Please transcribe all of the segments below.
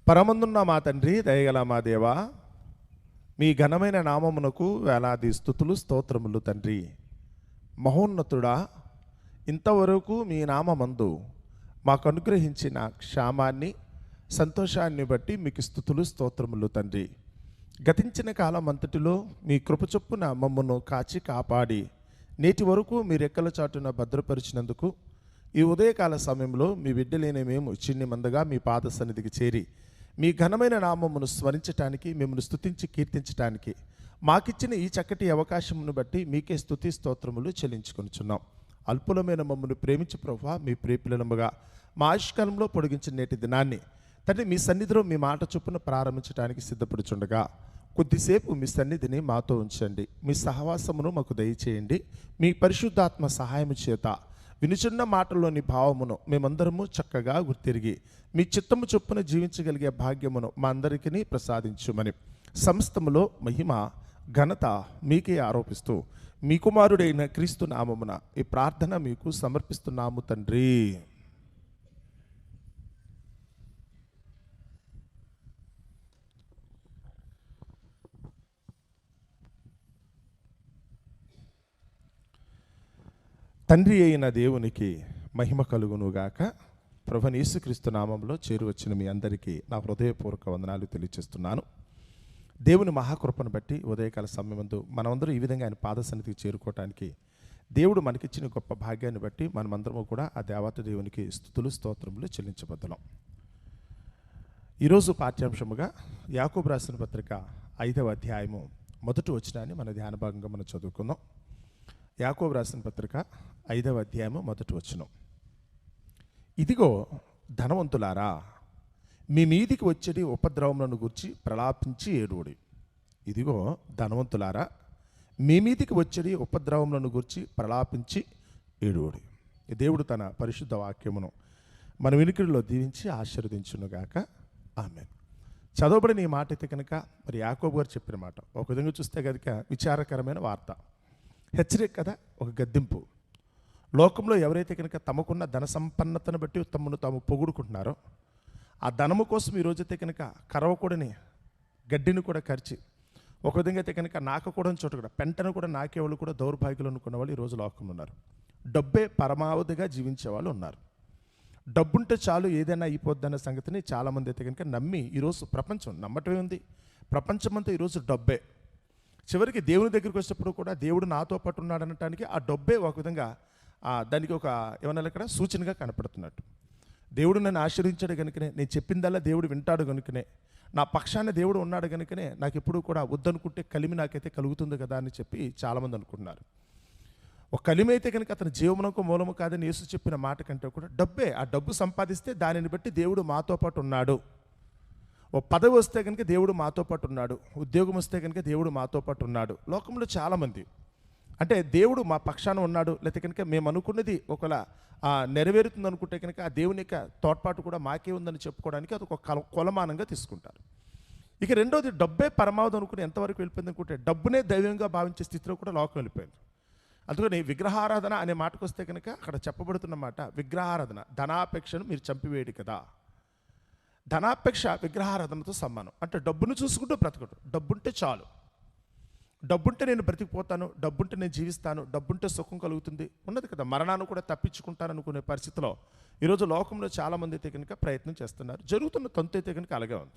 పరమందున్న మా తండ్రి, దయగల మా దేవా, మీ ఘనమైన నామమునకు వేలాది స్తుతులు స్తోత్రములు తండ్రి. మహోన్నతుడా, ఇంతవరకు మీ నామమందు మాకు అనుగ్రహించిన క్షేమాన్ని, సంతోషాన్ని బట్టి మీకు స్తుతులు స్తోత్రములు తండ్రి. గతించిన కాలం అంతటిలో మీ కృప చొప్పున మమ్మను కాచి కాపాడి నేటి వరకు మీ రెక్కల చాటున భద్రపరిచినందుకు ఈ ఉదయకాల సమయంలో మీ బిడ్డలైన మేము చిన్ని మందగా మీ పాద సన్నిధికి చేరి మీ ఘనమైన నామమును స్మరించటానికి, మిమ్మల్ని స్తుతించి కీర్తించటానికి మాకిచ్చిన ఈ చక్కటి అవకాశమును బట్టి మీకే స్తుతి స్తోత్రములు చెల్లించుకొనిచున్నాం. అల్పులమైన మమ్మల్ని ప్రేమించి ప్రభువా, మీ ప్రియపిల్లలముగా మా ఆయుష్కాలంలో పొడిగించిన నేటి దినాన్ని తండ్రి మీ సన్నిధిలో మీ మాట చొప్పున ప్రారంభించడానికి సిద్ధపడుచుండగా కొద్దిసేపు మీ సన్నిధిని మాతో ఉంచండి. మీ సహవాసమును మాకు దయచేయండి. మీ పరిశుద్ధాత్మ సహాయము చేత వినుచున్న మాటల్లోని భావమును మేమందరము చక్కగా గుర్తిరిగి మీ చిత్తము చొప్పున జీవించగలిగే భాగ్యమును మా అందరికీ ప్రసాదించుమని సమస్తములో మహిమ ఘనత మీకే ఆరోపిస్తూ మీ కుమారుడైన క్రీస్తు నామమున ఈ ప్రార్థన మీకు సమర్పిస్తున్నాము తండ్రి. తండ్రి అయిన దేవునికి మహిమ కలుగునుగాక. ప్రభువైన యేసుక్రీస్తు నామంలో చేరువచ్చిన మీ అందరికీ నా హృదయపూర్వక వందనాలు తెలియజేస్తున్నాను. దేవుని మహాకృపను బట్టి ఉదయకాల సమయమందు మనమందరూ ఈ విధంగా ఆయన పాద సన్నిధికి చేరుకోవటానికి దేవుడు మనకిచ్చిన గొప్ప భాగ్యాన్ని బట్టి మనమందరము కూడా ఆ దేవత దేవునికి స్తుతులు స్తోత్రములు చెల్లించబద్దలం. ఈరోజు పాఠ్యాంశముగా యాకోబు రాసిన పత్రిక 5వ అధ్యాయము మొదటి వచనాన్ని మన ధ్యాన భాగంగా మనం చదువుకుందాం. యాకోబు రాసిన పత్రిక 5వ అధ్యాయము మొదటి వచనం. ఇదిగో ధనవంతులారా, మీ మీదికి వచ్చేటి ఉపద్రవములను గురించి ప్రలాపించి ఏడువుడి. ఇదిగో ధనవంతులారా, మీ మీదికి వచ్చేటి ఉపద్రవములను గురించి ప్రలాపించి ఏడువుడి. దేవుడు తన పరిశుద్ధ వాక్యమును మన వినికిడిలో దీవించి ఆశీర్వదించునుగాక. ఆమేన్. చదవబడిన ఈ మాట అయితే కనుక మరి యాకోబు గారు చెప్పిన మాట ఒక విధంగా చూస్తే కనుక విచారకరమైన వార్త, హెచ్చరిక కదా, ఒక గద్దింపు. లోకంలో ఎవరైతే కనుక తమకున్న ధన సంపన్నతను బట్టి తమను తాము పొగుడుకుంటున్నారో ఆ ధనము కోసం ఈరోజైతే కనుక కరవకూడని గడ్డిని కూడా కరిచి ఒక విధంగా అయితే కనుక నాకకూడని చోట కూడా పెంటను కూడా నాకేవాళ్ళు కూడా దౌర్భాగ్యులు అనుకున్న వాళ్ళు ఈరోజు లోకంలో ఉన్నారు. డబ్బే పరమావధిగా జీవించే వాళ్ళు ఉన్నారు. డబ్బుంటే చాలు ఏదైనా అయిపోద్దన్న సంగతిని చాలామంది అయితే కనుక నమ్మి ఈరోజు ప్రపంచం నమ్మటమే ఉంది. ప్రపంచమంతా ఈరోజు డబ్బే. చివరికి దేవుని దగ్గరికి వచ్చేటప్పుడు కూడా దేవుడు నాతో పాటు ఉన్నాడు అనటానికి ఆ డబ్బే ఒక విధంగా దానికి ఒక ఏమన్నా ఇక్కడ సూచనగా కనపడుతున్నట్టు. దేవుడు నన్ను ఆశీర్వించాడు కనుకనే, నేను చెప్పిందల్లా దేవుడు వింటాడు కనుకనే, నా పక్షాన దేవుడు ఉన్నాడు కనుకనే నాకు ఎప్పుడు కూడా వద్దనుకుంటే కలిమి నాకైతే కలుగుతుంది కదా అని చెప్పి చాలామంది అనుకుంటున్నారు. ఒక కలిమి అయితే కనుక అతని జీవమునకు మూలము కాదని యేసు చెప్పిన మాట కంటే కూడా డబ్బే. ఆ డబ్బు సంపాదిస్తే దానిని బట్టి దేవుడు మాతో పాటు ఉన్నాడు. ఓ పదవి వస్తే కనుక దేవుడు మాతో పాటు ఉన్నాడు, ఉద్యోగం వస్తే కనుక దేవుడు మాతో పాటు ఉన్నాడు. లోకంలో చాలామంది అంటే దేవుడు మా పక్షాన ఉన్నాడు, లేకపోతే కనుక మేము అనుకున్నది ఒకవేళ నెరవేరుతుంది అనుకుంటే కనుక ఆ దేవుని యొక్క తోడ్పాటు కూడా మాకే ఉందని చెప్పుకోవడానికి అది ఒక కొలమానంగా తీసుకుంటారు. ఇక రెండోది డబ్బే పరమావధి అనుకుని ఎంతవరకు వెళ్ళిపోయింది అనుకుంటే డబ్బునే దైవంగా భావించే స్థితిలో కూడా లోకం వెళ్ళిపోయింది. అందుకని విగ్రహారాధన అనే మాటకు వస్తే కనుక అక్కడ చెప్పబడుతున్న మాట విగ్రహారాధన, ధనాపేక్షను మీరు చంపివేయడు కదా. ధనాపేక్ష విగ్రహారాధనతో సమానం. అంటే డబ్బును చూసుకుంటూ బ్రతకడు. డబ్బుంటే చాలు, డబ్బుంటే నేను బ్రతికిపోతాను, డబ్బుంటే నేను జీవిస్తాను, డబ్బుంటే సుఖం కలుగుతుంది ఉన్నది కదా, మరణాన్ని కూడా తప్పించుకుంటాను అనుకునే పరిస్థితిలో ఈరోజు లోకంలో చాలామంది అయితే కనుక ప్రయత్నం చేస్తున్నారు. జరుగుతున్న తంతు అయితే కనుక అలాగే ఉంది.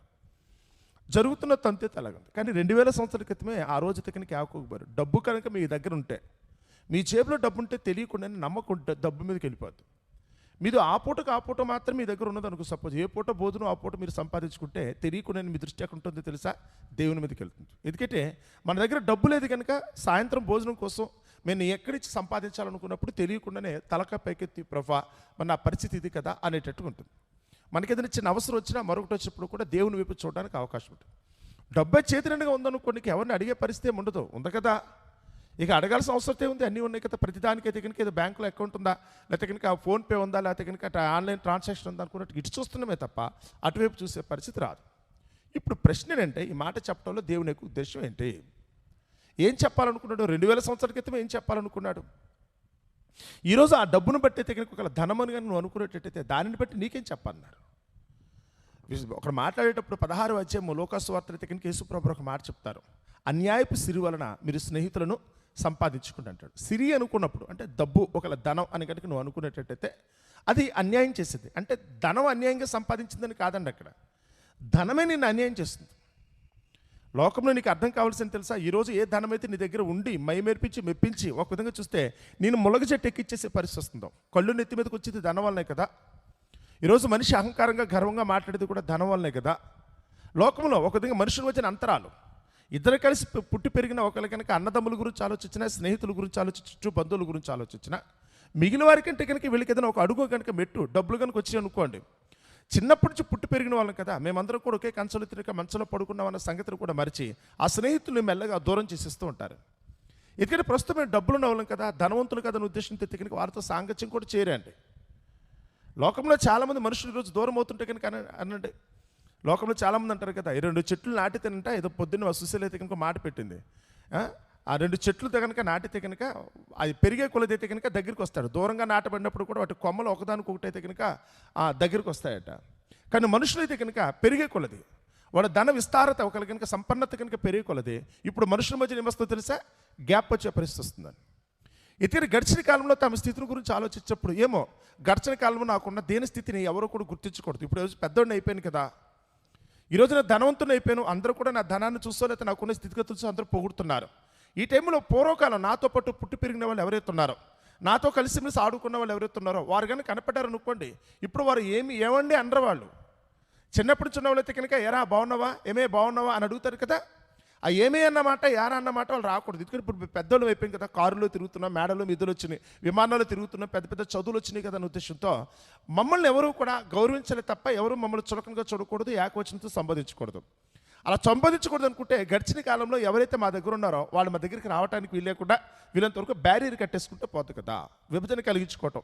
కానీ 2000 సంవత్సరాల క్రితమే ఆ రోజు అయితే కనుక యాకోబు డబ్బు కనుక మీ దగ్గర ఉంటే, మీ జేబులో డబ్బు ఉంటే తెలియకుండానే నమ్మకం డబ్బు మీదకి వెళ్ళిపోద్ది. మీరు ఆ పూట మాత్రం మీ దగ్గర ఉన్నది అనుకో. సపోజ్ ఏ పూట భోజనం ఆ పూట మీరు సంపాదించుకుంటే తెలియకుండా మీ దృష్టి ఎక్కడ ఉంటుందో తెలుసా? దేవుని మీదకి వెళ్తుంది. ఎందుకంటే మన దగ్గర డబ్బు లేదు కనుక సాయంత్రం భోజనం కోసం నేను ఎక్కడిచ్చి సంపాదించాలనుకున్నప్పుడు తెలియకుండానే తలక పైకెత్తి ప్రభా మన నా పరిస్థితి ఇది కదా అనేటట్టుగా ఉంటుంది. మనకి ఏదైనా చిన్న అవసరం వచ్చినా మరొకటి వచ్చినప్పుడు కూడా దేవుని వైపు చూడడానికి అవకాశం ఉంటుంది. డబ్బే చేతినిండుగా ఉందనుకోండి, ఎవరిని అడిగే పరిస్థితి ఏమి ఉండదు. ఉంది కదా, ఇక అడగాల్సిన అవసరం ఉంది, అన్నీ ఉన్నాయి కదా. ప్రతిదానికైతే కనుక ఏదో బ్యాంకులో అకౌంట్ ఉందా, లేకపోతే కనుక ఫోన్పే ఉందా, లేకపోతే కనుక ఆన్లైన్ ట్రాన్సాక్షన్ ఉందా అనుకున్నట్టు ఇటు చూస్తున్నామే తప్ప అటువైపు చూసే పరిస్థితి రాదు. ఇప్పుడు ప్రశ్న ఏంటంటే ఈ మాట చెప్పడంలో దేవుని యొక్క ఉద్దేశం ఏంటి? ఏం చెప్పాలనుకున్నాడు? 2000 సంవత్సరాల క్రితం ఏం చెప్పాలనుకున్నాడు? ఈరోజు ఆ డబ్బును బట్టి అయితే కనుక ఒక ధనమని కానీ నువ్వు అనుకునేటట్టయితే దానిని బట్టి నీకేం చెప్పాలన్నారు? ఒకడు మాట్లాడేటప్పుడు 16వ అధ్యాయం లూకాసు వార్త కింద యేసుప్రభు ఒక మాట చెప్తారు. అన్యాయపు సిరి వలన మీరు స్నేహితులను సంపాదించుకుంటూ అంటాడు. సిరి అనుకున్నప్పుడు అంటే డబ్బు, ఒకవేళ ధనం అని కనుక నువ్వు అనుకునేటట్టయితే అది అన్యాయం చేసేది. అంటే ధనం అన్యాయంగా సంపాదించిందని కాదండి, అక్కడ ధనమే నిన్ను అన్యాయం చేస్తుంది. లోకంలో నీకు అర్థం కావాల్సింది తెలుసా, ఈరోజు ఏ ధనం అయితే నీ దగ్గర ఉండి మైమేర్పించి మెప్పించి ఒక విధంగా చూస్తే నేను ములగ చెట్టు ఎక్కిచ్చేసే పరిస్థితి వస్తుందో, కళ్ళు నెత్తి మీదకి వచ్చేది ధనం వల్లనే కదా. ఈరోజు మనిషి అహంకారంగా గర్వంగా మాట్లాడేది కూడా ధనం వల్లనే కదా. లోకంలో ఒక విధంగా మనుషులు వచ్చిన అంతరాలు, ఇద్దరు కలిసి పుట్టి పెరిగిన ఒకరి కనుక అన్నదమ్ముల గురించి ఆలోచించినా, స్నేహితుల గురించి ఆలోచించు, బంధువుల గురించి ఆలోచించినా, మిగిలిన వారికంటే కనుక వీళ్ళకి ఏదైనా ఒక అడుగు కనుక మెట్టు డబ్బులు కనుక వచ్చి అనుకోండి, చిన్నప్పటి నుంచి పుట్టి పెరిగిన వాళ్ళం కదా, మేమందరం కూడా ఒకే కంచంలో తిరిగి మంచంలో పడుకున్నాం అన్న సంగతిని కూడా మరిచి ఆ స్నేహితులు మెల్లగా దూరం చేసిస్తూ ఉంటారు. ఎందుకంటే ప్రస్తుతం మేము డబ్బులు ఉన్న వాళ్ళం కదా, ధనవంతులు కదా అని ఉద్దేశంతో కనుక వారితో సాంగత్యం కూడా చేరండి. లోకంలో చాలామంది మనుషులు ఈరోజు దూరం అవుతుంటే కనుక అనండి, లోకంలో చాలామంది అంటారు కదా, ఈ 2 చెట్లు నాటితేనంట, ఏదో పొద్దున్న సుశీల అయితే కనుక మాట పెట్టింది, ఆ 2 చెట్లు కనుక నాటితే కనుక అది పెరిగే కొలదైతే కనుక దగ్గరికి వస్తాడు. దూరంగా నాటబడినప్పుడు కూడా వాటి కొమ్మలు ఒకదానికి ఒకటైతే కనుక దగ్గరికి వస్తాయట. కానీ మనుషులు అయితే కనుక పెరిగే కొలది, వాడు ధన విస్తారత ఒకరి కనుక సంపన్నత కనుక పెరిగే కొలది, ఇప్పుడు మనుషుల మధ్య ఏమొస్తుందో తెలుసా, గ్యాప్ వచ్చే పరిస్థితి వస్తుందని. ఇతర గడిచిన కాలంలో తమ స్థితిని గురించి ఆలోచించినప్పుడు ఏమో గడిచిన కాలంలో నాకున్న దేని స్థితిని ఎవరో కూడా గుర్తించకూడదు. ఇప్పుడు పెద్దోడిని అయిపోయాను కదా, ఈరోజు నా ధనవంతుని అయిపోయాను, అందరూ కూడా నా ధనాన్ని చూసో లేకపోతే నాకున్న స్థితిగతులు చూసి అందరూ పొగుడుతున్నారు. ఈ టైంలో పూర్వకాలం నాతో పాటు పుట్టి పెరిగిన వాళ్ళు ఎవరైతే ఉన్నారో, నాతో కలిసిమెలిసి ఆడుకున్న వాళ్ళు ఎవరైతే ఉన్నారో వారు కానీ కనపడ్డారు అనుకోండి, ఇప్పుడు వారు ఏమండి అనరు. వాళ్ళు చిన్నప్పుడు చిన్న వాళ్ళైతే కనుక ఎరా బాగున్నావా, ఏమే బాగున్నావా అని అడుగుతారు కదా. ఆ ఏమే అన్నమాట యారా అన్నమాట వాళ్ళు రాకూడదు. ఎందుకంటే ఇప్పుడు పెద్దోళ్ళు అయిపోయింది కదా, కారులో తిరుగుతున్నాం, మేడలో మిద్దులు వచ్చినాయి, విమానాల్లో తిరుగుతున్నాం, పెద్ద పెద్ద చదువులు వచ్చినాయి కదా అనే ఉద్దేశంతో మమ్మల్ని ఎవరు కూడా గౌరవించాలి తప్ప ఎవరు మమ్మల్ని చులకనగా చూడకూడదు, ఏకవచనంతో సంబోధించకూడదు. అలా సంబోధించకూడదు అనుకుంటే గడిచిన కాలంలో ఎవరైతే మా దగ్గర ఉన్నారో వాళ్ళు మా దగ్గరికి రావడానికి వీలేకుండా వీళ్ళంతవరకు బ్యారియర్ కట్టేసుకుంటే పోతుంది కదా. విభజన కలిగించుకోవటం,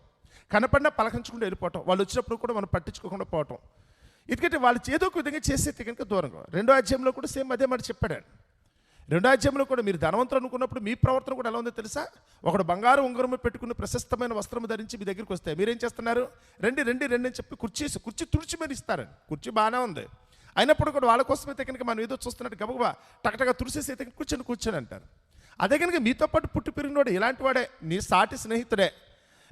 కనపడినా పలకించుకుంటూ వెళ్ళిపోవటం, వాళ్ళు వచ్చినప్పుడు కూడా మనం పట్టించుకోకుండా పోవటం, ఎందుకంటే వాళ్ళు ఏదో ఒక విధంగా చేసేది కనుక దూరంగా. 2వ అధ్యాయంలో కూడా సేమ్ అదే మాట చెప్పాడు. 2వ అధ్యాయంలో కూడా మీరు ధనవంతులు అనుకున్నప్పుడు మీ ప్రవర్తన కూడా ఎలా ఉందో తెలుసా. ఒకడు బంగారు ఉంగరము పెట్టుకుని ప్రశస్తమైన వస్త్రము ధరించి మీ దగ్గరికి వస్తే మీరేం చేస్తున్నారు, రండి రండి రండి అని చెప్పి కుర్చీ తుడిచి మీరు ఇస్తారండి. కుర్చీ బాగానే ఉంది, అయినప్పుడు కూడా వాళ్ళ కోసం అయితే కనుక మనం ఏదో చూస్తున్నట్టు గబగబా టకటగా తుడిసేసి అయితే కూర్చొని అంటారు. అదే కనుక మీతో పాటు పుట్టి పెరిగినవాడు ఇలాంటి వాడే, నీ సాటి స్నేహితుడే,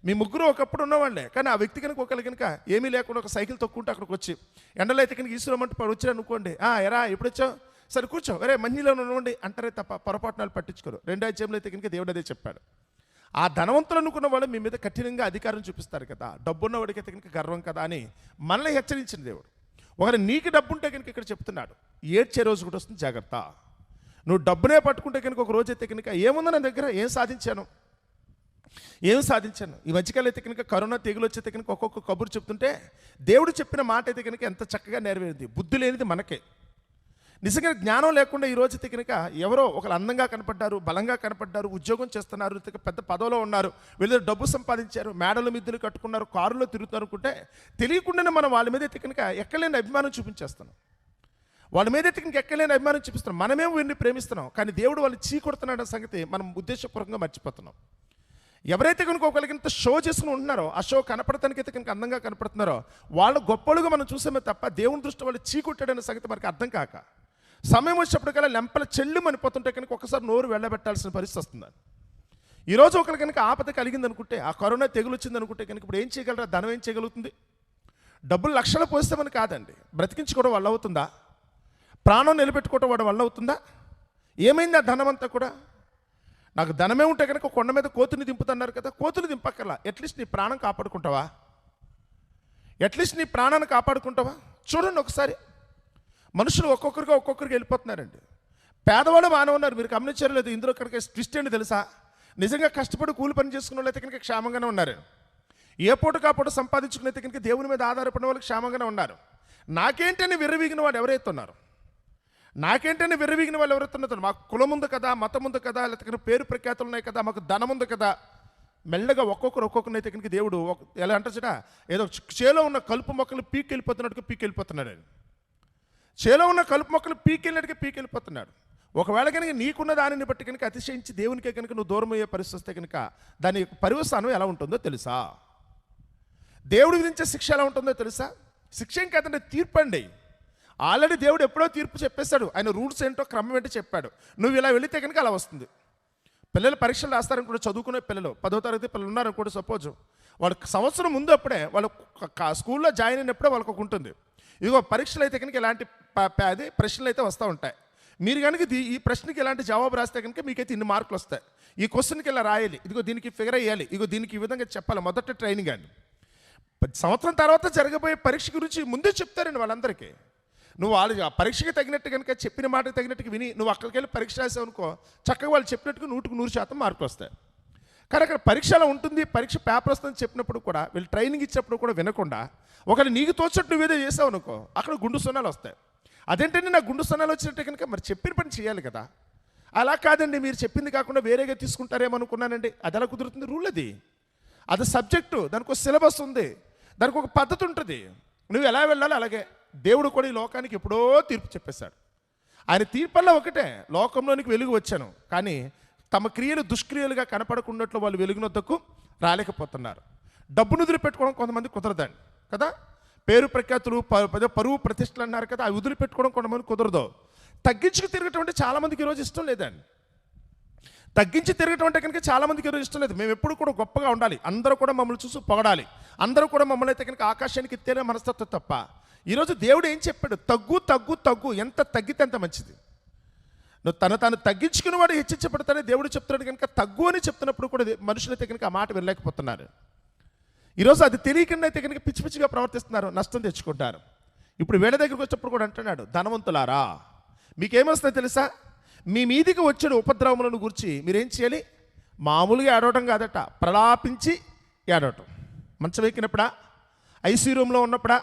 మీ ముగ్గురు ఒకప్పుడు ఉన్నవాళ్ళే. కానీ ఆ వ్యక్తి కనుక ఒకళ్ళు కనుక ఏమీ లేకుండా ఒక సైకిల్ తొక్కుంటే అక్కడికి వచ్చి ఎండలో అయితే కనుక ఈశ్వరమంటే వచ్చారు అనుకోండి, ఎరా ఎప్పుడు వచ్చావు, సరే కూర్చో, అరే మంచిలో ఉండండి అంటారే తప్ప పొరపాటునాలు పట్టించుకోరు. 2వ అధ్యాయంలో అయితే కనుక దేవుడు అదే చెప్పాడు. ఆ ధనవంతులు అనుకున్న వాళ్ళు మీ మీద కఠినంగా అధికారం చూపిస్తారు కదా, డబ్బున్నవాడికి అయితే కనుక గర్వం కదా అని మనల్ని హెచ్చరించిన దేవుడు. ఒకరు నీకు డబ్బు ఉంటే కనుక ఇక్కడ చెప్తున్నాడు, ఏడ్చే రోజు కూడా వస్తుంది జాగ్రత్త. నువ్వు డబ్బునే పట్టుకుంటే కనుక ఒక రోజు అయితే కనుక ఏముందో నా దగ్గర, ఏం సాధించాను. ఈ మధ్యకాలం అయితే కనుక కరోనా తెగులు వచ్చేతే కనుక ఒక్కొక్క కబురు చెప్తుంటే దేవుడు చెప్పిన మాట అయితే కనుక ఎంత చక్కగా నెరవేరింది. బుద్ధి లేనిది మనకే. నిజంగా జ్ఞానం లేకుండా ఈ రోజు అయితే కనుక ఎవరో ఒకరు అందంగా కనపడ్డారు, బలంగా కనపడ్డారు, ఉద్యోగం చేస్తున్నారు, పెద్ద పదవిలో ఉన్నారు, వీళ్ళు డబ్బు సంపాదించారు, మేడలు మిద్దులు కట్టుకున్నారు, కారులో తిరుగుతున్నారు అనుకుంటే తెలియకుండానే మనం వాళ్ళ మీద అయితే కనుక ఎక్కలేని అభిమానం చూపించేస్తున్నాం. వాళ్ళ మీద అయితే కనుక ఎక్కలేని అభిమానం చూపిస్తున్నాం. మనమేమో వీరిని ప్రేమిస్తున్నాం, కానీ దేవుడు వాళ్ళు చీకొడుతున్నాడు సంగతి మనం ఉద్దేశపూర్వకంగా మర్చిపోతున్నాం. ఎవరైతే కనుక ఒకరికింత షో చేసుకుని ఉంటున్నారో, ఆ షో కనపడటానికైతే కనుక అందంగా కనపడుతున్నారో వాళ్ళు గొప్పలుగా మనం చూసామే తప్ప దేవుని దృష్టి వాళ్ళు చీకొట్టాడనే సంగతి మనకి అర్థం కాక సమయం వచ్చేప్పటికల్లా లెంపల చెల్లు మనిపోతుంటే కనుక ఒకసారి నోరు వెళ్ళబెట్టాల్సిన పరిస్థితి వస్తుంది. ఈరోజు ఒకరు కనుక ఆపద కలిగింది అనుకుంటే, ఆ కరోనా తెగులు వచ్చింది అనుకుంటే కనుక ఇప్పుడు ఏం చేయగలరా, ధనం ఏం చేయగలుగుతుంది. డబ్బులు లక్షలు పోస్తామని కాదండి, బ్రతికించుకోవడం వల్ల అవుతుందా, ప్రాణం నిలబెట్టుకోవడం వాడు వల్ల అవుతుందా. ఏమైంది ఆ ధనం అంతా కూడా. నాకు ధనమే ఉంటే కనుక కొండ మీద కోతుని దింపుతున్నారు కదా, కోతులు దింపక్కర్లా, అట్లీస్ట్ నీ ప్రాణం కాపాడుకుంటావా, నీ ప్రాణాన్ని కాపాడుకుంటావా. చూడండి ఒకసారి మనుషులు ఒక్కొక్కరికి వెళ్ళిపోతున్నారండి. పేదవాడు బాగానే ఉన్నారు, మీరు గమనించారు లేదు. ఇందులో కనుక ట్విస్ట్ ఏంటి తెలుసా, నిజంగా కష్టపడి కూలి పని చేసుకున్న వాళ్ళైతే కనుక క్షేమంగానే ఉన్నారు. ఏ పూట కాపూట సంపాదించుకున్నైతే కనుక దేవుని మీద ఆధారపడిన వాళ్ళకి క్షేమంగానే ఉన్నారు. నాకేంటని విర్రవీగిన వాడు ఎవరైతే ఉన్నారు, మాకు కులం ఉంది కదా, మతం ఉంది కదా, లేకపోతే పేరు ప్రఖ్యాతులు ఉన్నాయి కదా, మాకు ధనం ఉంది కదా, మెల్లగా ఒక్కొక్కరినైతే కనుక దేవుడు ఎలా అంటారా, ఏదో చేలో ఉన్న కలుపు మొక్కలు పీకెళ్ళిపోతున్నాడు ఆయన. చేలో ఉన్న కలుపు మొక్కలు పీకెళ్ళిపోతున్నాడు. ఒకవేళ కనుక నీకున్న దానిని బట్టి కనుక అతిశయించి దేవునికే కనుక నువ్వు దూరం అయ్యే పరిస్థితి వస్తే కనుక దాని పర్యవసానం ఎలా ఉంటుందో తెలుసా. దేవుడు విధించే శిక్ష ఎలా ఉంటుందో తెలుసా. శిక్ష ఏం కాదంటే తీర్పండి. ఆల్రెడీ దేవుడు ఎప్పుడో తీర్పు చెప్పేశాడు. ఆయన రూల్స్ ఏంటో క్రమం ఏంటో చెప్పాడు. నువ్వు ఇలా వెళితే కనుక అలా వస్తుంది. పిల్లలు పరీక్షలు రాస్తారనుకుంటే, చదువుకునే పిల్లలు 10వ తరగతి పిల్లలు ఉన్నారనుకోండి, సపోజ్ వాళ్ళకి సంవత్సరం ముందు అప్పుడే వాళ్ళు స్కూల్లో జాయిన్ అయినప్పుడే వాళ్ళకి ఒక ఉంటుంది, ఇదిగో పరీక్షలు అయితే కనుక ఇలాంటి అది ప్రశ్నలు అయితే వస్తూ ఉంటాయి. మీరు కనుక ఈ ప్రశ్నకి ఇలాంటి జవాబు రాస్తే కనుక మీకైతే ఇన్ని మార్కులు వస్తాయి. ఈ క్వశ్చన్కి ఇలా రాయాలి, ఇదిగో దీనికి ఫిగర్ అయ్యాలి, ఇదిగో దీనికి ఈ విధంగా చెప్పాలి. మొదట ట్రైనింగ్ అండి. సంవత్సరం తర్వాత జరగబోయే పరీక్ష గురించి ముందే చెప్తారండి వాళ్ళందరికీ. నువ్వు వాళ్ళు ఆ పరీక్షకి తగినట్టు కనుక చెప్పిన మాటకి తగినట్టుగా విని నువ్వు అక్కడికి వెళ్ళి పరీక్ష రాసావు అనుకో, చక్కగా వాళ్ళు చెప్పినట్టుగా 100% మార్కులు వస్తాయి. కానీ అక్కడ పరీక్ష అలా ఉంటుంది, పరీక్ష పేపర్ వస్తుందని చెప్పినప్పుడు కూడా, వీళ్ళు ట్రైనింగ్ ఇచ్చినప్పుడు కూడా వినకుండా ఒకవేళ నీకు తోచట్టు నువ్వేదో చేసావు అనుకో, అక్కడ గుండు సున్నాలు వస్తాయి. అదేంటంటే నాకు గుండు సున్నాలు వచ్చినట్టే కనుక మరి చెప్పిన పని చేయాలి కదా. అలా కాదండి, మీరు చెప్పింది కాకుండా వేరేగా తీసుకుంటారేమో అనుకున్నానండి. అది ఎలా కుదురుతుంది? రూల్ అది సబ్జెక్టు, దానికి ఒక సిలబస్ ఉంది, దానికి ఒక పద్ధతి ఉంటుంది. నువ్వు ఎలా వెళ్ళాలి అలాగే. దేవుడు కూడా ఈ లోకానికి ఎప్పుడో తీర్పు చెప్పేశాడు. ఆయన తీర్పల్లో ఒకటే, లోకంలోనికి వెలుగు వచ్చాను, కానీ తమ క్రియలు దుష్క్రియలుగా కనపడకున్నట్లు వాళ్ళు వెలుగునొద్దకు రాలేకపోతున్నారు. డబ్బును వదిలిపెట్టుకోవడం కొంతమంది కుదరదండి కదా. పేరు ప్రఖ్యాతులు, పరువు ప్రతిష్టలు అన్నారు కదా, అవి వదిలిపెట్టుకోవడం కొంతమంది కుదరదు. తగ్గించుకు తిరగటం అంటే చాలామందికి ఈరోజు ఇష్టం లేదండి. తగ్గించి తిరగటం అంటే కనుక చాలామందికి ఈరోజు ఇష్టం లేదు. మేము ఎప్పుడు కూడా గొప్పగా ఉండాలి, అందరూ కూడా మమ్మల్ని చూసి పొగడాలి, అందరూ కూడా మమ్మల్ని అయితే కనుక ఆకాశానికి ఎత్తేనే మనస్తత్వం తప్ప. ఈరోజు దేవుడు ఏం చెప్పాడు? తగ్గు తగ్గు తగ్గు, ఎంత తగ్గితే అంత మంచిది. నువ్వు తను తగ్గించుకుని వాడు హెచ్చించబడతానే దేవుడు చెప్తున్నాడు కనుక తగ్గు అని చెప్తున్నప్పుడు కూడా మనుషులైతే కనుక ఆ మాట వినలేకపోతున్నారు. ఈరోజు అది తెలియకుండా అయితే కనుక పిచ్చి పిచ్చిగా ప్రవర్తిస్తున్నారు, నష్టం తెచ్చుకుంటారు. ఇప్పుడు వీళ్ళ దగ్గరికి వచ్చినప్పుడు కూడా అంటున్నాడు, ధనవంతులారా మీకేమొస్తుందో తెలుసా? మీ మీదికి వచ్చే ఉపద్రవములను గురించి మీరేం చేయాలి? మామూలుగా ఏడవటం కాదట, ప్రలాపించి ఏడవటం. మంచం ఎక్కినప్పుడా, ఐసీ రూమ్లో ఉన్నప్పుడా,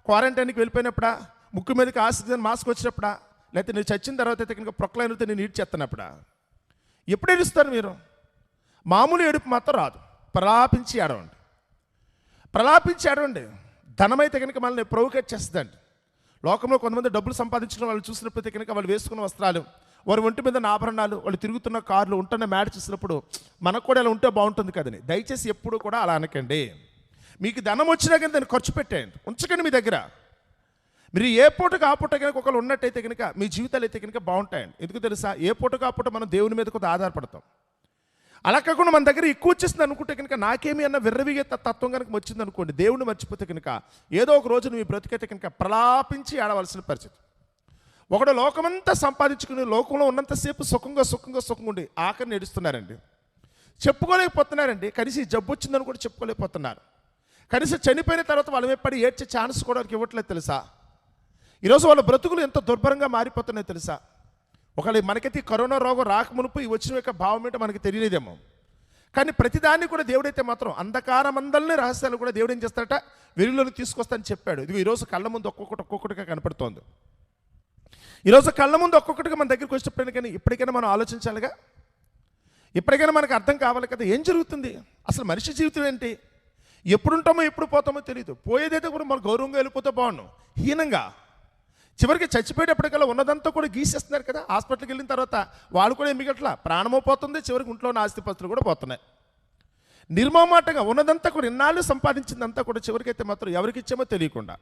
క్వారంటైన్కి వెళ్ళిపోయినప్పుడా, ముక్కు మీదకి ఆక్సిజన్ మాస్క్ వచ్చినప్పుడా, లేకపోతే నేను చచ్చిన తర్వాత అయితే కనుక ప్రొక్లైన్తో నేను ఈడ్ చేస్తున్నప్పుడా? ఎప్పుడు ఏడుస్తారు మీరు? మామూలు ఏడుపు మాత్రం రాదు, ప్రలాపించి ఏడవండి. ప్రలాపించి ఏడవండి. ధనమైతే కనుక మనల్ని ప్రొవోకేట్ చేస్తుందండి. లోకంలో కొంతమంది డబ్బులు సంపాదించిన వాళ్ళు చూసినప్పుడు కనుక వాళ్ళు వేసుకున్న వస్త్రాలు, వారి ఒంటి మీద ఆభరణాలు, వాళ్ళు తిరుగుతున్న కార్లు, ఉంటున్న మ్యాడ్ చూసినప్పుడు మనకు కూడా ఇలా ఉంటే బాగుంటుంది కదని. దయచేసి ఎప్పుడు కూడా అలా అనకండి. మీకు ధనం వచ్చినా కానీ దాన్ని ఖర్చు పెట్టేయండి, ఉంచకండి మీ దగ్గర. మీరు ఏ పూటకు ఆ పూట కనుక ఒకళ్ళు ఉన్నట్టయితే కనుక మీ జీవితాలు అయితే కనుక బాగుంటాయండి. ఎందుకు తెలుసా? ఏ పూటకు ఆ పూట మనం దేవుని మీద కొంత ఆధారపడతాం. అలా కాకుండా మన దగ్గర ఎక్కువ వచ్చేసింది అనుకుంటే కనుక, నాకేమి అన్న విర్రవిగే తత్వం కనుక వచ్చింది అనుకోండి, దేవుడిని మర్చిపోతే కనుక ఏదో ఒక రోజు నువ్వు బ్రతికైతే కనుక ప్రలాపించి ఆడవలసిన పరిస్థితి. ఒకడు లోకమంతా సంపాదించుకుని లోకంలో ఉన్నంతసేపు సుఖంగా ఉండి ఆఖరిని ఏడుస్తున్నారండి, చెప్పుకోలేకపోతున్నారండి. కనీసం ఈ జబ్బు వచ్చిందని కూడా చెప్పుకోలేకపోతున్నారు. కనీసం చనిపోయిన తర్వాత వాళ్ళ మీద పడి ఏడ్చే ఛాన్స్ కూడా వాళ్ళకి ఇవ్వట్లేదు తెలుసా? ఈరోజు వాళ్ళ బ్రతుకులు ఎంత దుర్భరంగా మారిపోతున్నాయో తెలుసా? ఒకవేళ మనకైతే కరోనా రోగం రాకమునుపు ఈ వచ్చిన యొక్క భావం ఏంటో మనకి తెలియలేదేమో, కానీ ప్రతిదాన్ని కూడా దేవుడైతే మాత్రం అంధకారమందల్ని రహస్యాలు కూడా దేవుడు ఏం చేస్తాడట? వెలుగులోకి తీసుకొస్తానని చెప్పాడు. ఇది ఈరోజు కళ్ళ ముందు ఒక్కొక్కటిగా కనపడుతోంది. ఈరోజు కళ్ళ ముందు ఒక్కొక్కటిగా మన దగ్గరికి వచ్చినప్పుడు కానీ ఇప్పటికైనా మనం ఆలోచించాలిగా. ఇప్పటికైనా మనకు అర్థం కావాలి కదా, ఏం జరుగుతుంది అసలు? మనిషి జీవితం ఏంటి? ఎప్పుడుంటామో ఎప్పుడు పోతామో తెలియదు. పోయేదైతే కూడా మనం గౌరవంగా వెళ్ళిపోతే బాగున్నాం, హీనంగా చివరికి చచ్చిపోయేటప్పటికల్లా ఉన్నదంతా కూడా గీసేస్తున్నారు కదా. హాస్పిటల్కి వెళ్ళిన తర్వాత వాళ్ళు కూడా మిగట్లా, ప్రాణమో పోతుంది, చివరికి ఇంట్లో ఉన్న ఆస్తిపత్రులు కూడా పోతున్నాయి. నిర్మమాటంగా ఉన్నదంతా కూడా ఇన్నాళ్ళు సంపాదించిందంతా కూడా చివరికైతే మాత్రం ఎవరికి ఇచ్చామో తెలియకుండా,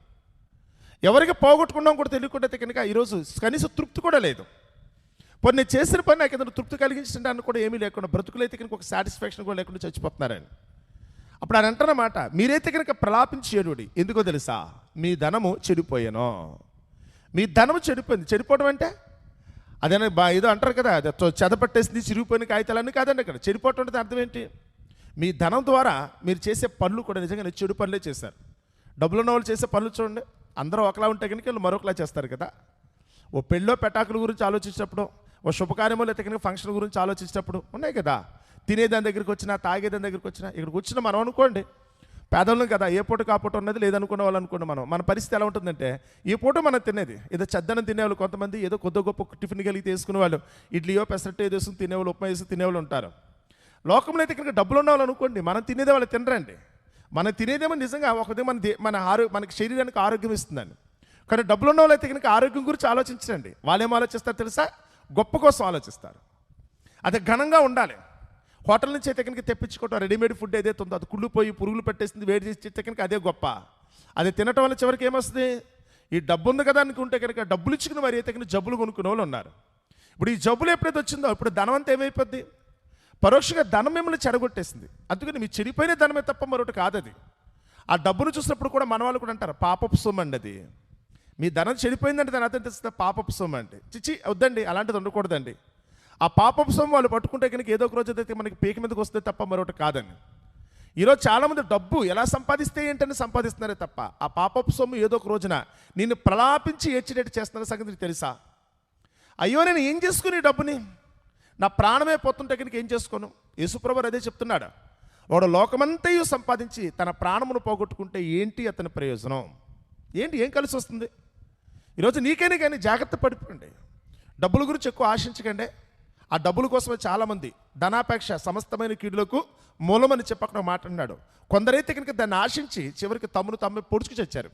ఎవరికి పోగొట్టుకున్నాం కూడా తెలియకుండా అయితే కనుక ఈరోజు కనీసం తృప్తి కూడా లేదు. పోనీ నేను చేసిన పని నాకు ఏదైనా తృప్తి కలిగించడానికి కూడా ఏమీ లేకుండా, బ్రతుకులైతే కనుక ఒక సాటిస్ఫాక్షన్ కూడా లేకుండా చచ్చిపోతున్నారని. అప్పుడు ఆయన అంటారన్నమాట, మీరైతే కనుక ప్రలాపించి ఏడుడి. ఎందుకో తెలుసా? మీ ధనము చెడిపోయాను. మీ ధనము చెడిపోయింది. చెడిపోవడం అంటే అదేనా ఏదో అంటారు కదా, చెదపట్టేసింది చిరిగిపోయిన కాగితాలన్నీ కాదండి. అక్కడ చెడిపోవటం అంటే అర్థం ఏంటి? మీ ధనం ద్వారా మీరు చేసే పనులు కూడా నిజంగా చెడు పనులే చేశారు. డబ్బులు ఉన్న వాళ్ళు చేసే పనులు చూడండి, అందరూ ఒకలా ఉంటే కనుక వీళ్ళు మరొకలా చేస్తారు కదా. ఓ పెళ్ళో పెటాకుల గురించి ఆలోచించినప్పుడు, ఓ శుభకార్యములు అయితే కనుక ఫంక్షన్ గురించి ఆలోచించినప్పుడు ఉన్నాయి కదా. తినేదాని దగ్గరికి వచ్చినా, తాగేదాని దగ్గరికి వచ్చినా, ఇక్కడికి వచ్చిన మనం అనుకోండి పేదవాళ్ళం కదా, ఏ పూట కాపూట ఉన్నది లేదనుకున్న వాళ్ళు అనుకోండి. మన పరిస్థితి ఎలా ఉంటుందంటే, ఈ పూట మనం తినేది ఏదో చెద్దనం తినేవాళ్ళు కొంతమంది, ఏదో కొద్ది గొప్ప టిఫిన్ కలిగి తీసుకునే వాళ్ళు, ఇడ్లీయో పెసరట్టు ఏదో వేసుకుని తినేవాళ్ళు, ఉప్మా వేసి తినేవాళ్ళు ఉంటారు. లోకంలో అయితే ఇక్కడ డబ్బులు ఉన్న వాళ్ళు అనుకోండి, మనం తినేదే వాళ్ళు తినరండి. మనం తినేదేమో నిజంగా ఒకదే మనకి శరీరానికి ఆరోగ్యం ఇస్తుందండి. కానీ డబ్బులు ఉన్న వాళ్ళు అయితే కనుక ఆరోగ్యం గురించి ఆలోచించండి. వాళ్ళేం ఆలోచిస్తారు తెలుసా? గొప్ప కోసం ఆలోచిస్తారు. అది ఘనంగా ఉండాలి. హోటల్ నుంచి అయితే కనుక తెప్పించుకోవటం, రెడీమేడ్ ఫుడ్ ఏదైతే ఉందో అది కుళ్ళిపోయి పురుగులు పెట్టేసింది, వేడి చేసి కనుక అదే గొప్ప. అది తినటం వల్ల చివరికి ఏమొస్తుంది? ఈ డబ్బు ఉంది కదా అనుకుంటే కనుక డబ్బులు ఇచ్చుకుని వారి అయితే కనుక జబ్బులు కొనుక్కునే వాళ్ళు ఉన్నారు. ఇప్పుడు ఈ జబ్బులు ఎప్పుడైతే వచ్చిందో ఇప్పుడు ధనం అంతా ఏమైపోద్ది? పరోక్షంగా ధనం మిమ్మల్ని చెడగొట్టేసింది. అందుకని మీ చెడిపోయిన ధనమే తప్ప మరొకటి కాదు అది. ఆ డబ్బును చూసినప్పుడు కూడా మన వాళ్ళు కూడా అంటారు పాపపు సొమ్ము అండి అది. మీ ధనం చెడిపోయిందంటే దాని అర్థం తెలిస్తే పాపపు సొమ్ము అంటే చిచ్చి వద్దండి, అలాంటిది ఉండకూడదండి. ఆ పాపపు సొమ్ము వాళ్ళు పట్టుకుంటే కనుక ఏదో ఒక రోజు అయితే మనకి పీక మీదకి వస్తే తప్ప మరొకటి కాదండి. ఈరోజు చాలామంది డబ్బు ఎలా సంపాదిస్తే ఏంటని సంపాదిస్తున్నారే తప్ప ఆ పాపపు సొమ్ము ఏదో ఒక రోజున నిన్ను ప్రలాపించి ఏడ్చేటట్టు చేస్తున్న సంగతి నీకు తెలుసా? అయ్యో నేను ఏం చేసుకుని ఈ డబ్బుని, నా ప్రాణమే పోతుంటే కనుక ఏం చేసుకోను? యేసుప్రభువు అదే చెప్తున్నాడు. వాడు లోకమంతయు సంపాదించి తన ప్రాణమును పోగొట్టుకుంటే ఏంటి అతని ప్రయోజనం? ఏంటి, ఏం కలిసి వస్తుంది? ఈరోజు నీకైనా కానీ జాగ్రత్త పడిపోండి. డబ్బుల గురించి ఎక్కువ ఆశించకండి. ఆ డబ్బుల కోసమే చాలామంది ధనాపేక్ష సమస్తమైన కీడులకు మూలమని చెప్పకుండా మాట్లాడినాడు. కొందరైతే కనుక దాన్ని ఆశించి చివరికి తమ్మును పొడుచుకు చచ్చారు.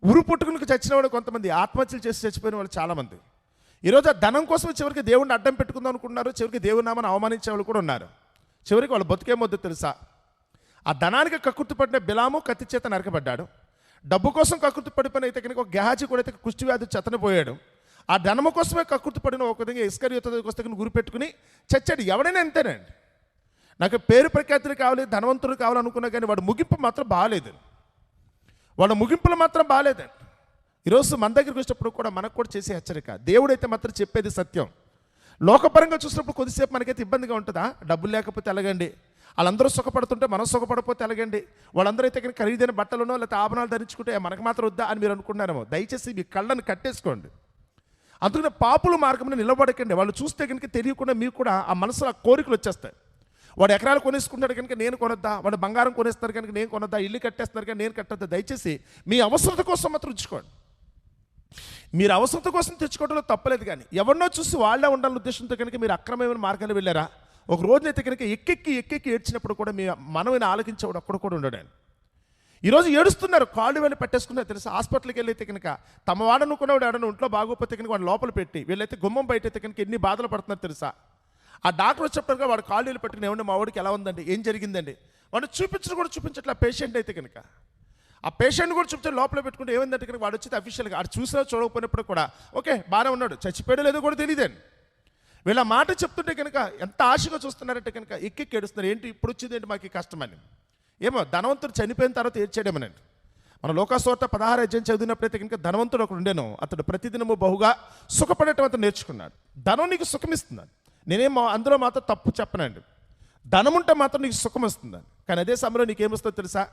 ఉరు పుట్టుకునికి చచ్చిన వాడు కొంతమంది, ఆత్మహత్యలు చేసి చచ్చిపోయిన వాళ్ళు చాలామంది. ఈరోజు ఆ ధనం కోసం చివరికి దేవుడిని అడ్డం పెట్టుకుందాం అనుకున్నారు. చివరికి దేవుని నామని అవమానించే వాళ్ళు కూడా ఉన్నారు. చివరికి వాళ్ళు బతుకేమొద్దు తెలుసా? ఆ ధనానికి కక్కుర్తిపడిన బిలాము కత్తి చేత నరకబడ్డాడు. డబ్బు కోసం కక్కుర్తిపడిపోయిన అయితే కనుక ఒక గెహాజీ కూడా అయితే కుష్టి వ్యాధి చెత్తనిపోయాడు. ఆ ధనము కోసమే కక్కుర్తిపడిన ఒక విధంగా ఇస్కరియోతు దగ్గరికి వస్తే గురి పెట్టుకుని చచ్చాడు. ఎవడైనా అంతేనండి. నాకు పేరు ప్రఖ్యాతులు కావాలి, ధనవంతులు కావాలనుకున్నా కానీ వాడు ముగింపు మాత్రం బాగాలేదు. వాడు ముగింపులు మాత్రం బాగాలేదండి. ఈరోజు మన దగ్గరికి వచ్చినప్పుడు కూడా మనకు కూడా చేసే హెచ్చరిక, దేవుడైతే మాత్రం చెప్పేది సత్యం. లోకపరంగా చూసినప్పుడు కొద్దిసేపు మనకైతే ఇబ్బందిగా ఉంటుందా? డబ్బులు లేకపోతే ఎలాగండి? వాళ్ళందరూ సుఖపడుతుంటే మనం సుఖపడకపోతే ఎలాగండి? వాళ్ళందరూ అయితే కనుక ఖరీదైన బట్టలునో లేకపోతే ఆభరణాలు ధరించుకుంటే మనకు మాత్రం వద్దా అని మీరు అనుకున్నారేమో. దయచేసి మీ కళ్ళను కట్టేసుకోండి. అందుకని పాపుల మార్గంలో నిలబడకండి. వాళ్ళు చూస్తే కనుక తెలియకుండా మీకు కూడా ఆ మనసులో ఆ కోరికలు వచ్చేస్తాయి. వాడు ఎకరాలు కొనేసుకుంటాడు కనుక నేను కొనొద్దా, వాడు బంగారం కొనేస్తారు కనుక నేను కొనొద్దా, ఇల్లు కట్టేస్తున్నారు కనుక నేను కట్టొద్దా. దయచేసి మీ అవసరత కోసం మాత్రం ఉంచుకోండి. మీరు అవసరత కోసం తెచ్చుకోవడంలో తప్పలేదు. కానీ ఎవరినో చూసి వాళ్ళే ఉండాలనే ఉద్దేశంతో కనుక మీరు అక్రమమైన మార్గాలు వెళ్ళారా? ఒక రోజునైతే కనుక ఎక్కెక్కి ఏడ్చినప్పుడు కూడా మీ మనవిని ఆలకించేవాడు అక్కడ కూడా ఉండడాను. ఈరోజు ఏడుస్తున్నారు, కాళ్ళు వెళ్ళి పట్టేసుకున్నారు తెలుసు. హాస్పిటల్కి వెళ్ళైతే కనుక తమ వాడనుకున్నవాడు ఎవడన్నా ఒంట్లో బాగోపోతే కనుక వాడు లోపల పెట్టి వీళ్ళైతే గుమ్మం బయట అయితే కనుక ఎన్ని బాధలు పడుతున్నారు తెలుసా? ఆ డాక్టర్ వచ్చేప్పటిగా వాడు కాళ్ళు వెళ్ళి పట్టుకుని ఏమండి మా వాడికి ఎలా ఉందండి, ఏం జరిగిందండి, వాడు చూపించడం కూడా చూపించట్లే. పేషెంట్ అయితే కనుక ఆ పేషెంట్ కూడా చూపించే లోపల పెట్టుకుంటే ఏమైందంటే కనుక వాడు వచ్చి అఫీషియల్గా ఆడు చూసినా చూడకపోయినప్పుడు కూడా ఓకే బాగానే ఉన్నాడు, చచ్చిపోయాడో లేదో కూడా తెలియదండి. వీళ్ళ మాట చెప్తుంటే కనుక ఎంత ఆశగా చూస్తున్నారంటే కనుక ఎక్కెక్కి ఏడుస్తున్నారు. ఏంటి ఇప్పుడు వచ్చింది ఏంటి మాకు ఈ కష్టమని. ఏమో ధనవంతుడు చనిపోయిన తర్వాత ఏడ్చేయడమనండి. మన లోకాసువార్త 16 అధ్యాయం చదివినప్పుడైతే కనుక ధనవంతుడు ఒకడు ఉండేను. అతడు ప్రతిదినము బహుగా సుఖపడటం అతను నేర్చుకున్నాడు. ధనం నీకు సుఖమిస్తుందని నేనేం అందులో మాత్రం తప్పు చెప్పనండి. ధనం ఉంటే మాత్రం నీకు సుఖం వస్తుందని. కానీ అదే సమయంలో నీకేమొస్తుందో తెలుసా?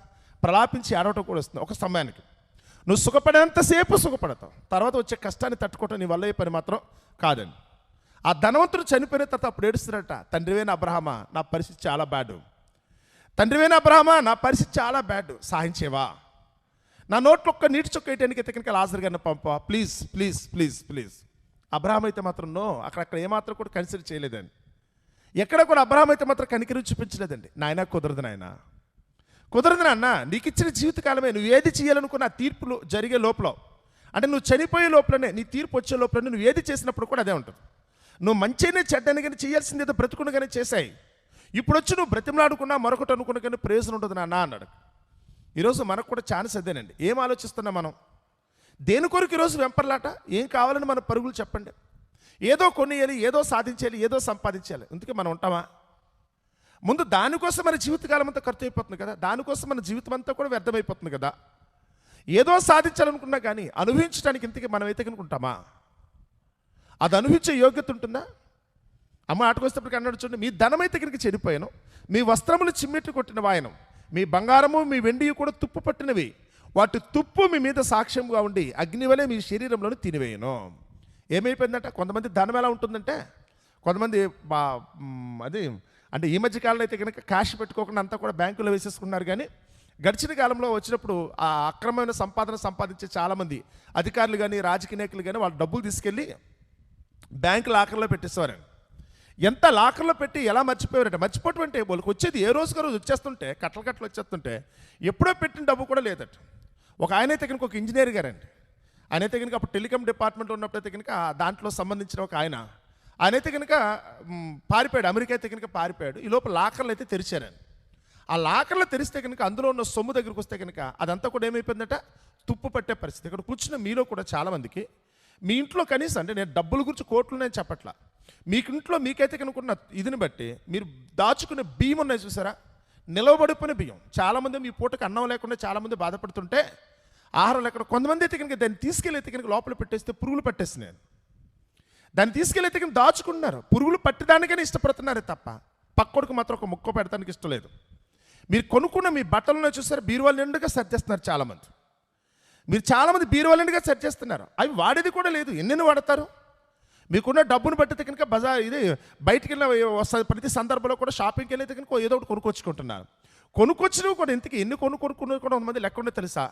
ప్రలాపించి ఆడవటం కూడా వస్తుంది. ఒక సమయానికి నువ్వు సుఖపడేంతసేపు సుఖపడతావు, తర్వాత వచ్చే కష్టాన్ని తట్టుకోవటం నీ వల్ల ఏ పని మాత్రం కాదండి. ఆ ధనవంతుడు చనిపోయిన తర్వాత అప్పుడు ఏడుస్తున్నట్ట, తండ్రివైన అబ్రహామా నా పరిస్థితి చాలా బ్యాడ్, తండ్రివైన అబ్రహామా నా పరిస్థితి చాలా బ్యాడ్, సాయించేవా, నా నోట్లో ఒక్క నీటి చొక్క వేయటానికి ఎక్కడికి లాజర్ గారిని పంపా, please please please please. Abraham అయితే మాత్రం నో, అక్కడ ఏమాత్రం కూడా కన్సిడర్ చేయలేదండి. ఎక్కడ కూడా అబ్రహాం అయితే మాత్రం కనికరి చూపించలేదండి. నాయన కుదరదు, నాయన కుదరదు నాన్న, నీకు ఇచ్చిన జీవితకాలమే నువ్వు ఏది చేయాలనుకున్న ఆ తీర్పులు జరిగే లోపల, అంటే నువ్వు చనిపోయే లోపలనే నీ తీర్పు వచ్చే లోపలనే నువ్వు ఏది చేసినప్పుడు కూడా అదే ఉంటుంది. నువ్వు మంచిగానే చెడ్డని కానీ చేయాల్సింది ఏదో బ్రతుకుండగానే చేశాయి. ఇప్పుడు వచ్చి నువ్వు బ్రతిమలాడుకున్నా మరొకటి అనుకున్నా కానీ ప్రయోజనం ఉంటుంది నాన్న అన్నాడు. ఈరోజు మనకు కూడా ఛాన్స్ అదేనండి. ఏం ఆలోచిస్తున్నాం మనం? దేని కొరకు ఈరోజు వెంపర్లాట? ఏం కావాలని మన పరుగులు చెప్పండి. ఏదో కొనియాలి, ఏదో సాధించాలి, ఏదో సంపాదించాలి. అందుకే మనం ఉంటామా? ముందు దానికోసం మన జీవితకాలం అంతా ఖర్చు అయిపోతుంది కదా, దానికోసం మన జీవితం అంతా కూడా వ్యర్థమైపోతుంది కదా. ఏదో సాధించాలనుకున్నా కానీ అనుభవించడానికి ఇంతకీ మనం అయితే కనుకుంటామా? అది అనుభవించే యోగ్యత ఉంటుందా? అమ్మ ఆటకొస్తేప్పటికి అన్నాడు చూడండి, మీ ధనమైతే కనుక చెడిపోయాను, మీ వస్త్రములు చిమ్మెట్టు కొట్టిన వాయనం, మీ బంగారము మీ వెండి కూడా తుప్పు పట్టినవి, వాటి తుప్పు మీ మీద సాక్ష్యంగా ఉండి అగ్ని వలె మీ శరీరంలోని తినివేయను. ఏమైపోయిందంటే కొంతమంది ధనం ఎలా ఉంటుందంటే, కొంతమంది అది అంటే ఈ మధ్య కాలంలో అయితే కనుక క్యాష్ పెట్టుకోకుండా అంతా కూడా బ్యాంకులో వేసేసుకున్నారు. కానీ గడిచిన కాలంలో వచ్చినప్పుడు ఆ అక్రమమైన సంపాదించే చాలామంది అధికారులు కానీ రాజకీయ నాయకులు కానీ వాళ్ళ డబ్బులు తీసుకెళ్ళి బ్యాంకు లాకర్లో పెట్టేసేవారండి. ఎంత లాకర్లో పెట్టి ఎలా మర్చిపోయారంటే, మర్చిపోవటం అంటే వాళ్ళకి వచ్చేది ఏ రోజుగా రోజు వచ్చేస్తుంటే కట్టలు వచ్చేస్తుంటే ఎప్పుడో పెట్టిన డబ్బు కూడా లేదట. ఒక ఆయన అయితే కనుక ఒక ఇంజనీర్ గారండి, ఆయన అయితే కనుక అప్పుడు టెలికాం డిపార్ట్మెంట్లో ఉన్నప్పుడైతే కనుక దాంట్లో సంబంధించిన ఒక ఆయన అయితే కనుక పారిపోయాడు, అమెరికా అయితే కనుక పారిపోయాడు. ఈ లోపల లాకర్లు అయితే తెరిచారండి. ఆ లాకర్లు తెరిస్తే కనుక అందులో ఉన్న సొమ్ము దగ్గరికి వస్తే కనుక అదంతా కూడా ఏమైపోయిందట, తుప్పు పట్టే పరిస్థితి. ఇక్కడ కూర్చున్న మీలో కూడా చాలామందికి మీ ఇంట్లో కనీసం, అంటే నేను డబ్బుల గురించి కోట్లు నేను చెప్పట్లా, మీకు ఇంట్లో మీకైతే కనుక్కున్న ఇదిని బట్టి మీరు దాచుకునే బియ్యం ఉన్నాయి చూసారా, నిలవబడిపోయిన బియ్యం. చాలామంది మీ పూటకు అన్నం లేకుండా చాలామంది బాధపడుతుంటే ఆహారం లేకుండా, కొంతమంది అయితే కనుక దాన్ని తీసుకెళ్ళి అయితే కనుక లోపల పెట్టేస్తే పురుగులు పట్టేస్తున్నాయి. దాన్ని తీసుకెళ్ళి అయితే కనుక దాచుకుంటున్నారు, పురుగులు పట్టడానికైనా ఇష్టపడుతున్నారే తప్ప పక్కోడికి మాత్రం ఒక ముక్క పెడతానికి ఇష్టం లేదు. మీరు కొనుక్కున్న మీ బట్టలను చూసారు, బీరువాల నిండుగా సర్దేస్తున్నారు చాలామంది. మీరు చాలామంది బీరువాల నిండుగా సర్దేస్తున్నారు, అవి వాడేది కూడా లేదు. ఎన్నెన్ని వాడతారు? మీకున్న డబ్బును బట్టి కనుక ఇది బయటికి వెళ్ళిన ప్రతి సందర్భంలో కూడా షాపింగ్కి వెళ్ళి కనుక ఏదో ఒకటి కొనుక్కొచ్చుకుంటున్నారు. కొనుక్కొచ్చినవి కూడా ఇంతకీ ఎన్ని కొనుక్కున్న కూడా కొంతమంది లెక్క ఉండే తెలుసా?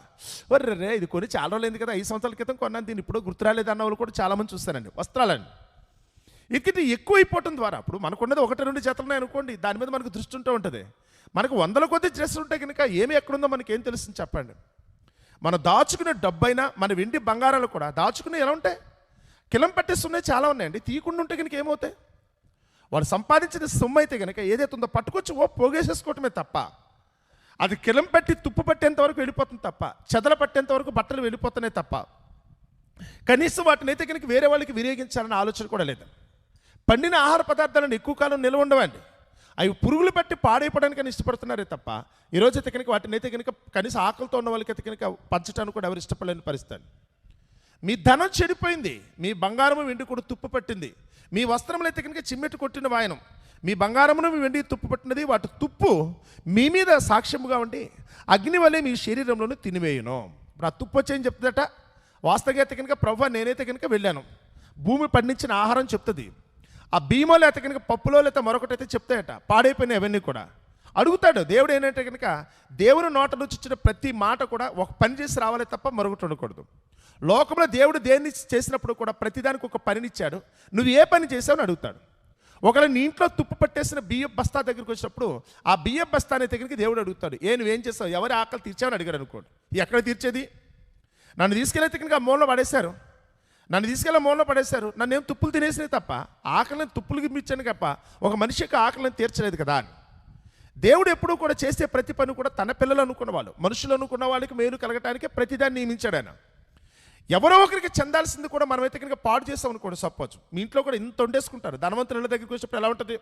రే ఇది కొని చాలా రోజులు అయింది కదా, 5 సంవత్సరాల క్రితం కొన్నాను, దీన్ని ఇప్పుడు గుర్తు రాలేదు అన్న వాళ్ళు కూడా చాలామంది చూస్తారండి. వస్త్రాలండి ఇది ఎక్కువ అయిపోవటం ద్వారా, ఇప్పుడు మనకున్నది 1-2 జతలున్నాయి అనుకోండి, దాని మీద మనకు దృష్టి ఉంటూ ఉంటుంది. మనకు 100 కొద్ది డ్రెస్సులు ఉంటాయి కనుక ఏమి ఎక్కడుందో మనకి ఏం తెలుస్తుంది చెప్పండి? మనం దాచుకునే డబ్బైనా మన వెండి బంగారాలు కూడా దాచుకునే ఎలా ఉంటాయి? కిలం పట్టేస్తున్నాయి చాలా ఉన్నాయండి. తీయకుండా ఉంటే కనుక ఏమవుతాయి? వాడు సంపాదించిన సొమ్ము అయితే కనుక ఏదైతే ఉందో పట్టుకొచ్చి పోగేసేసుకోవటమే తప్ప, అది కిలం పట్టి తుప్పు పట్టేంత వరకు వెళ్ళిపోతుంది తప్ప, చెదల పట్టేంత వరకు బట్టలు వెళ్ళిపోతున్నాయి తప్ప, కనీసం వాటిని అయితే కనుక వేరే వాళ్ళకి వినియోగించాలన్న ఆలోచన కూడా లేదు. పండిన ఆహార పదార్థాలను ఎక్కువ కాలం నిల్వ ఉండవండి, అవి పురుగులు పట్టి పాడైపోవడానికని ఇష్టపడుతున్నారే తప్ప, ఈరోజు అయితే కనుక వాటిని అయితే కనుక కనీసం ఆకలితో ఉన్న వాళ్ళకి అయితే కనుక పంచడానికి కూడా ఎవరు ఇష్టపడలేని పరిస్థితి. మీ ధనం చెడిపోయింది, మీ బంగారము వెండి కూడా తుప్పు పట్టింది, మీ వస్త్రములు అయితే కనుక చిమ్మెట్టు కొట్టిన వాయనం, మీ బంగారమును మీ వెండి తుప్పు పట్టినది, వాటి తుప్పు మీ మీద సాక్ష్యముగా ఉండి అగ్ని వలె మీ శరీరంలోనూ తినివేయును. ఇప్పుడు ఆ తుప్పు వచ్చేయని చెప్తుందట. వాస్తవంగా అయితే కనుక ప్రభువా నేనైతే కనుక వెళ్ళాను, భూమి పండించిన ఆహారం చెప్తుంది, ఆ బియ్యమో అయితే కనుక పప్పులో లేకపోతే మరొకటైతే చెప్తాయట, పాడైపోయినాయి అవన్నీ కూడా. అడుగుతాడు దేవుడు ఏంటంటే కనుక, దేవుని నోట నుంచి వచ్చిన ప్రతి మాట కూడా ఒక పని చేసి రావాలి తప్ప మరొకటి ఉండకూడదు. లోకంలో దేవుడు దేన్ని చేసినప్పుడు కూడా ప్రతిదానికి ఒక పనినిచ్చాడు, నువ్వు ఏ పని చేసావని అడుగుతాడు. ఒకవేళ నీ ఇంట్లో తుప్పు పట్టేసిన బియ్యం బస్తా దగ్గరికి వచ్చినప్పుడు ఆ బియ్యం బస్తాని దగ్గరికి దేవుడు అడుగుతాడు, నువ్వేం చేస్తావు, ఎవరి ఆకలి తీర్చావని అడిగాడు అనుకోండి. ఎక్కడ తీర్చేది? నన్ను తీసుకెళ్ళైతే కనుక ఆ మూలలో పడేశారు, మూలలో పడేశారు, నన్ను ఏం తుప్పులు తినేసినాయి తప్ప ఆకలిని తుప్పులు గిమ్మిచ్చాను తప్ప ఒక మనిషికి ఆకలిని తీర్చలేదు కదా అని. దేవుడు ఎప్పుడూ కూడా చేసే ప్రతి పని కూడా తన పిల్లలు అనుకున్న వాళ్ళు, మనుషులు అనుకున్న వాళ్ళకి మేలు కలగటానికి ప్రతిదాన్ని నియమించాడు ఆయన. ఎవరో ఒకరికి చెందాల్సింది కూడా మనమైతే కనుక పాడు చేస్తాం అనుకోండి. సపోజ్ మీ ఇంట్లో కూడా ఇంత వండేసుకుంటారు, ధనవంతుల దగ్గరికి వచ్చినప్పుడు ఎలా ఉంటుంది,